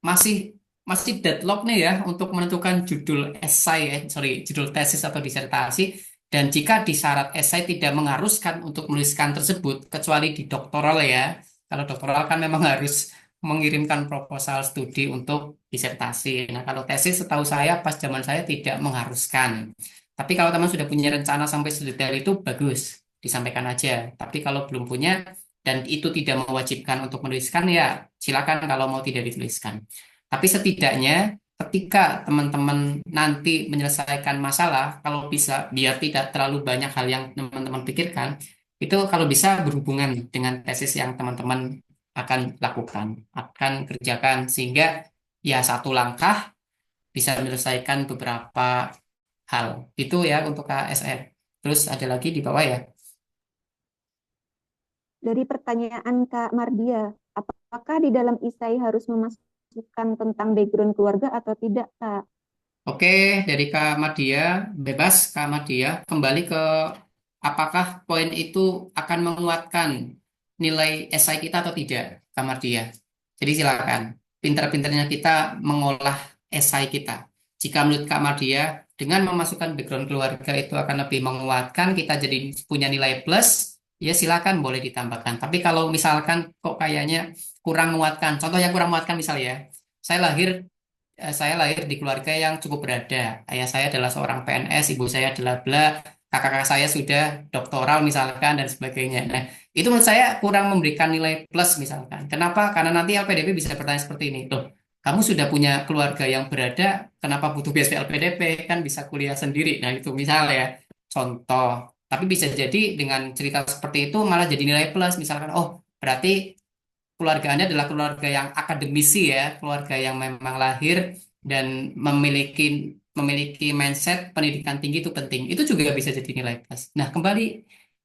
masih masih deadlock nih ya untuk menentukan judul esai judul tesis atau disertasi, dan jika di syarat esai tidak mengharuskan untuk menuliskan tersebut kecuali di doktoral ya. Kalau doktoral kan memang harus mengirimkan proposal studi untuk disertasi. Nah, kalau tesis setahu saya pas zaman saya tidak mengharuskan. Tapi kalau teman sudah punya rencana sampai sedetail itu bagus, disampaikan aja. Tapi kalau belum punya dan itu tidak mewajibkan untuk menuliskan ya silakan kalau mau tidak dituliskan. Tapi setidaknya ketika teman-teman nanti menyelesaikan masalah, kalau bisa biar tidak terlalu banyak hal yang teman-teman pikirkan, itu kalau bisa berhubungan dengan tesis yang teman-teman akan lakukan, akan kerjakan sehingga ya satu langkah bisa menyelesaikan beberapa hal. Itu ya untuk KSR. Terus ada lagi di bawah ya.
Dari pertanyaan Kak Mardia, apakah di dalam isai harus memasukkan tentang background keluarga atau tidak, Kak?
Oke, dari Kak Madia, bebas Kak Madia, kembali ke apakah poin itu akan menguatkan nilai esai kita atau tidak, Kak Madia. Jadi silakan, pintar-pintarnya kita mengolah esai kita. Jika menurut Kak Madia, dengan memasukkan background keluarga itu akan lebih menguatkan, kita jadi punya nilai plus, ya silakan boleh ditambahkan. Tapi kalau misalkan kok kayaknya kurang menguatkan, contoh yang kurang menguatkan misalnya, saya lahir saya lahir di keluarga yang cukup berada. Ayah saya adalah seorang PNS, ibu saya adalah bla, kakak-kakak saya sudah doktoral misalkan dan sebagainya. Nah, itu menurut saya kurang memberikan nilai plus misalkan. Kenapa? Karena nanti LPDP bisa bertanya seperti ini. Loh, kamu sudah punya keluarga yang berada, kenapa butuh beasiswa LPDP? Kan bisa kuliah sendiri. Nah, itu misalnya ya, contoh. Tapi bisa jadi dengan cerita seperti itu malah jadi nilai plus. Misalkan, oh berarti keluarga Anda adalah keluarga yang akademisi ya, keluarga yang memang lahir dan memiliki memiliki mindset pendidikan tinggi itu penting. Itu juga bisa jadi nilai plus. Nah, kembali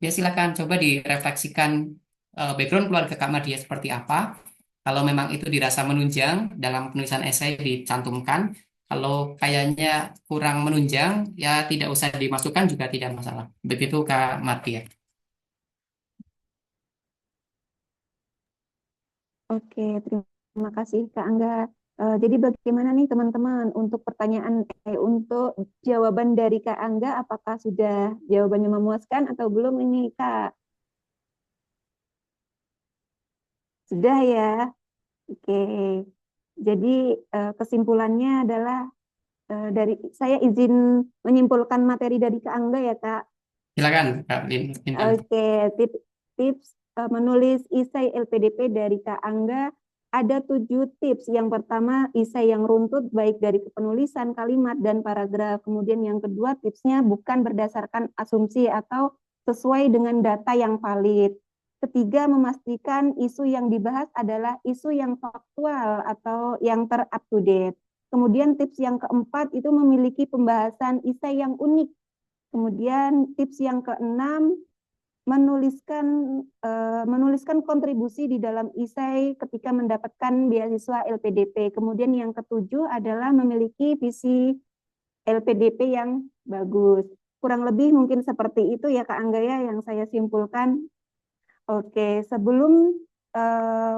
ya silakan coba direfleksikan background keluarga Kak Madia seperti apa. Kalau memang itu dirasa menunjang dalam penulisan esai dicantumkan. Kalau kayaknya kurang menunjang, ya tidak usah dimasukkan juga tidak masalah. Begitu Kak Madia.
Oke, terima kasih Kak Angga. Jadi bagaimana nih teman-teman untuk untuk jawaban dari Kak Angga, apakah sudah jawabannya memuaskan atau belum ini Kak? Sudah ya. Oke. Jadi kesimpulannya adalah dari saya izin menyimpulkan materi dari Kak Angga ya Kak.
Silakan Kak Intan.
Oke, tips menulis esai LPDP dari Kak Angga ada 7 tips. Yang pertama, esai yang runtut baik dari penulisan kalimat dan paragraf. Kemudian yang kedua, tipsnya bukan berdasarkan asumsi atau sesuai dengan data yang valid. Ketiga, memastikan isu yang dibahas adalah isu yang faktual atau yang ter-up to date. Kemudian tips yang keempat itu memiliki pembahasan esai yang unik. Kemudian tips yang keenam, menuliskan kontribusi di dalam esai ketika mendapatkan beasiswa LPDP. Kemudian yang ketujuh adalah memiliki visi LPDP yang bagus. Kurang lebih mungkin seperti itu ya Kak Angga ya yang saya simpulkan. Oke, sebelum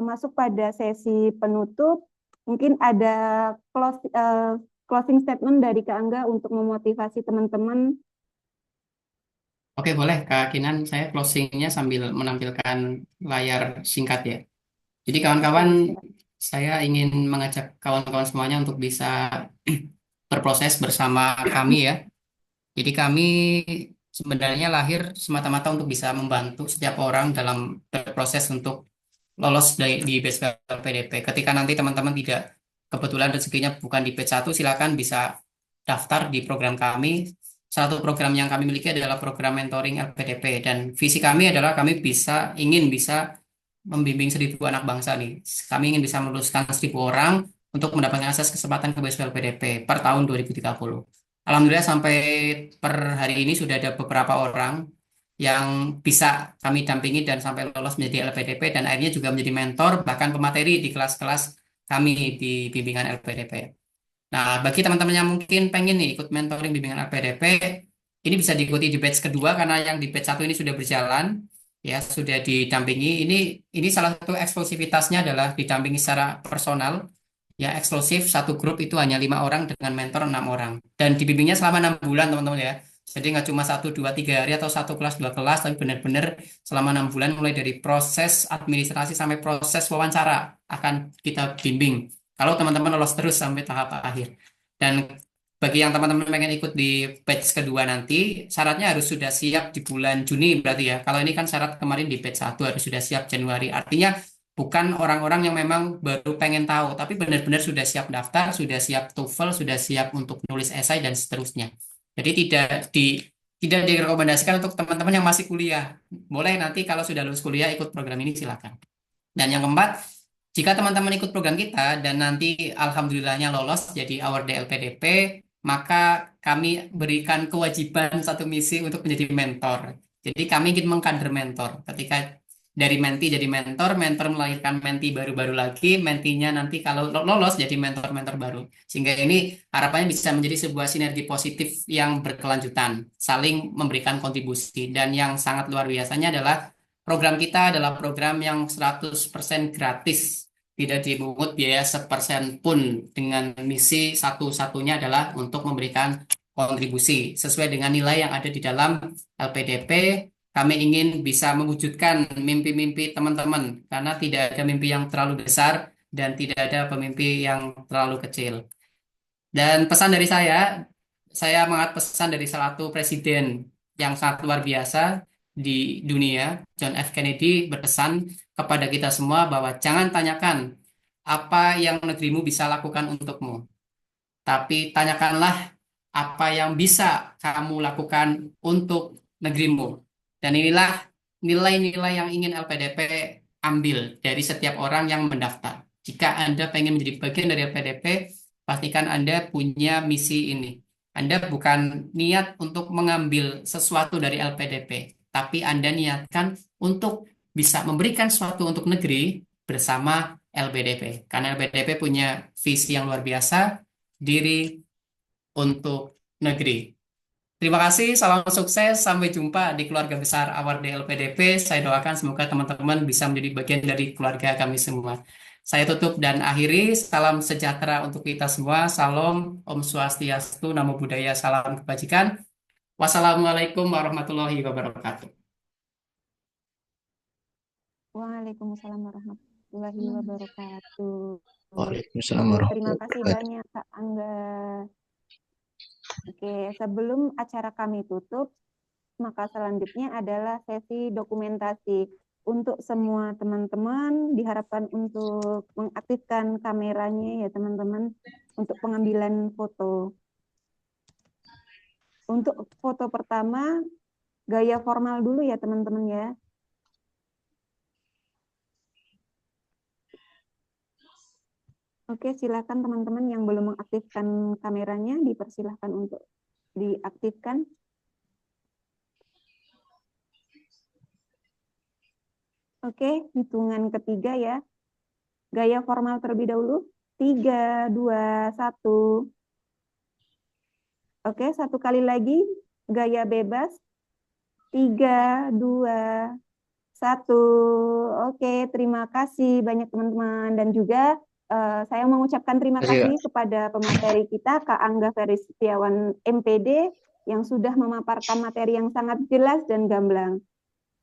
masuk pada sesi penutup, mungkin ada closing statement dari Kak Angga untuk memotivasi teman-teman.
Oke, boleh Kak Kinan, saya closingnya sambil menampilkan layar singkat ya. Jadi kawan-kawan, saya ingin mengajak kawan-kawan semuanya untuk bisa berproses bersama kami ya. Jadi kami sebenarnya lahir semata-mata untuk bisa membantu setiap orang dalam berproses untuk lolos di batch LPDP. Ketika nanti teman-teman tidak kebetulan rezekinya bukan di batch 1, silakan bisa daftar di program kami. Satu program yang kami miliki adalah program mentoring LPDP dan visi kami adalah kami ingin bisa membimbing 1.000 anak bangsa nih. Kami ingin bisa meluluskan 1.000 orang untuk mendapatkan akses kesempatan ke beasiswa LPDP per tahun 2030. Alhamdulillah sampai per hari ini sudah ada beberapa orang yang bisa kami dampingi dan sampai lolos menjadi LPDP dan akhirnya juga menjadi mentor bahkan pemateri di kelas-kelas kami di bimbingan LPDP. Nah, bagi teman-teman yang mungkin pengen nih ikut mentoring bimbingan LPDP, ini bisa diikuti di batch kedua karena yang di batch 1 ini sudah berjalan, ya sudah didampingi. Ini salah satu eksklusivitasnya adalah didampingi secara personal, ya eksklusif. Satu grup itu hanya 5 orang dengan mentor 6 orang, dan dibimbingnya selama 6 bulan teman-teman ya. Jadi nggak cuma 1, 2, 3 hari atau 1 kelas, 2 kelas, tapi benar-benar selama 6 bulan mulai dari proses administrasi sampai proses wawancara akan kita bimbing. Kalau teman-teman lolos terus sampai tahap akhir. Dan bagi yang teman-teman pengen ikut di batch kedua nanti, syaratnya harus sudah siap di bulan Juni berarti ya. Kalau ini kan syarat kemarin di batch 1 harus sudah siap Januari. Artinya bukan orang-orang yang memang baru pengen tahu, tapi benar-benar sudah siap daftar, sudah siap TOEFL, sudah siap untuk nulis esai dan seterusnya. Jadi tidak direkomendasikan untuk teman-teman yang masih kuliah. Boleh nanti kalau sudah lulus kuliah ikut program ini silakan. Dan yang keempat, jika teman-teman ikut program kita dan nanti alhamdulillahnya lolos jadi award LPDP, maka kami berikan kewajiban satu misi untuk menjadi mentor. Jadi kami ingin mengkader mentor. Ketika dari menti jadi mentor, mentor melahirkan menti baru-baru lagi, mentinya nanti kalau lolos jadi mentor-mentor baru. Sehingga ini harapannya bisa menjadi sebuah sinergi positif yang berkelanjutan, saling memberikan kontribusi. Dan yang sangat luar biasanya adalah program kita adalah program yang 100% gratis, tidak dipungut biaya 1% pun, dengan misi satu-satunya adalah untuk memberikan kontribusi sesuai dengan nilai yang ada di dalam LPDP kami ingin bisa mewujudkan mimpi-mimpi teman-teman, karena tidak ada mimpi yang terlalu besar dan tidak ada pemimpi yang terlalu kecil. Dan pesan dari saya mengangkat pesan dari salah satu presiden yang sangat luar biasa di dunia, John F. Kennedy, berpesan kepada kita semua bahwa jangan tanyakan apa yang negerimu bisa lakukan untukmu, tapi tanyakanlah apa yang bisa kamu lakukan untuk negerimu. Dan inilah nilai-nilai yang ingin LPDP ambil dari setiap orang yang mendaftar. Jika Anda pengen menjadi bagian dari LPDP, pastikan Anda punya misi ini. Anda bukan niat untuk mengambil sesuatu dari LPDP, tapi Anda niatkan untuk bisa memberikan sesuatu untuk negeri bersama LPDP. Karena LPDP punya visi yang luar biasa, diri untuk negeri. Terima kasih, salam sukses, sampai jumpa di keluarga besar Awarde LPDP. Saya doakan semoga teman-teman bisa menjadi bagian dari keluarga kami semua. Saya tutup dan akhiri, salam sejahtera untuk kita semua. Salam, Om Swastiastu, Namo Buddhaya, salam kebajikan. Wassalamualaikum warahmatullahi wabarakatuh.
Waalaikumsalam warahmatullahi wabarakatuh.
Waalaikumsalam
Terima
warahmatullahi
kasih
wabarakatuh.
banyak Kak Angga. Oke, sebelum acara kami tutup, maka selanjutnya adalah sesi dokumentasi. Untuk semua teman-teman diharapkan untuk mengaktifkan kameranya ya teman-teman untuk pengambilan foto. Untuk foto pertama, gaya formal dulu ya teman-teman ya. Oke, silakan teman-teman yang belum mengaktifkan kameranya, dipersilahkan untuk diaktifkan. Oke, hitungan ketiga ya. Gaya formal terlebih dahulu. 3, 2, 1. Oke, satu kali lagi. Gaya bebas. 3, 2, 1. Oke, terima kasih banyak teman-teman. Dan juga saya mengucapkan terima kasih kepada pemateri kita, Kak Angga Ferry Setiawan, MPD, yang sudah memaparkan materi yang sangat jelas dan gamblang.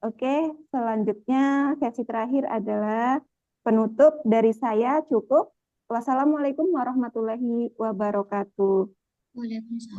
Oke, selanjutnya sesi terakhir adalah penutup dari saya cukup. Wassalamualaikum warahmatullahi wabarakatuh.
Waalaikumsalam.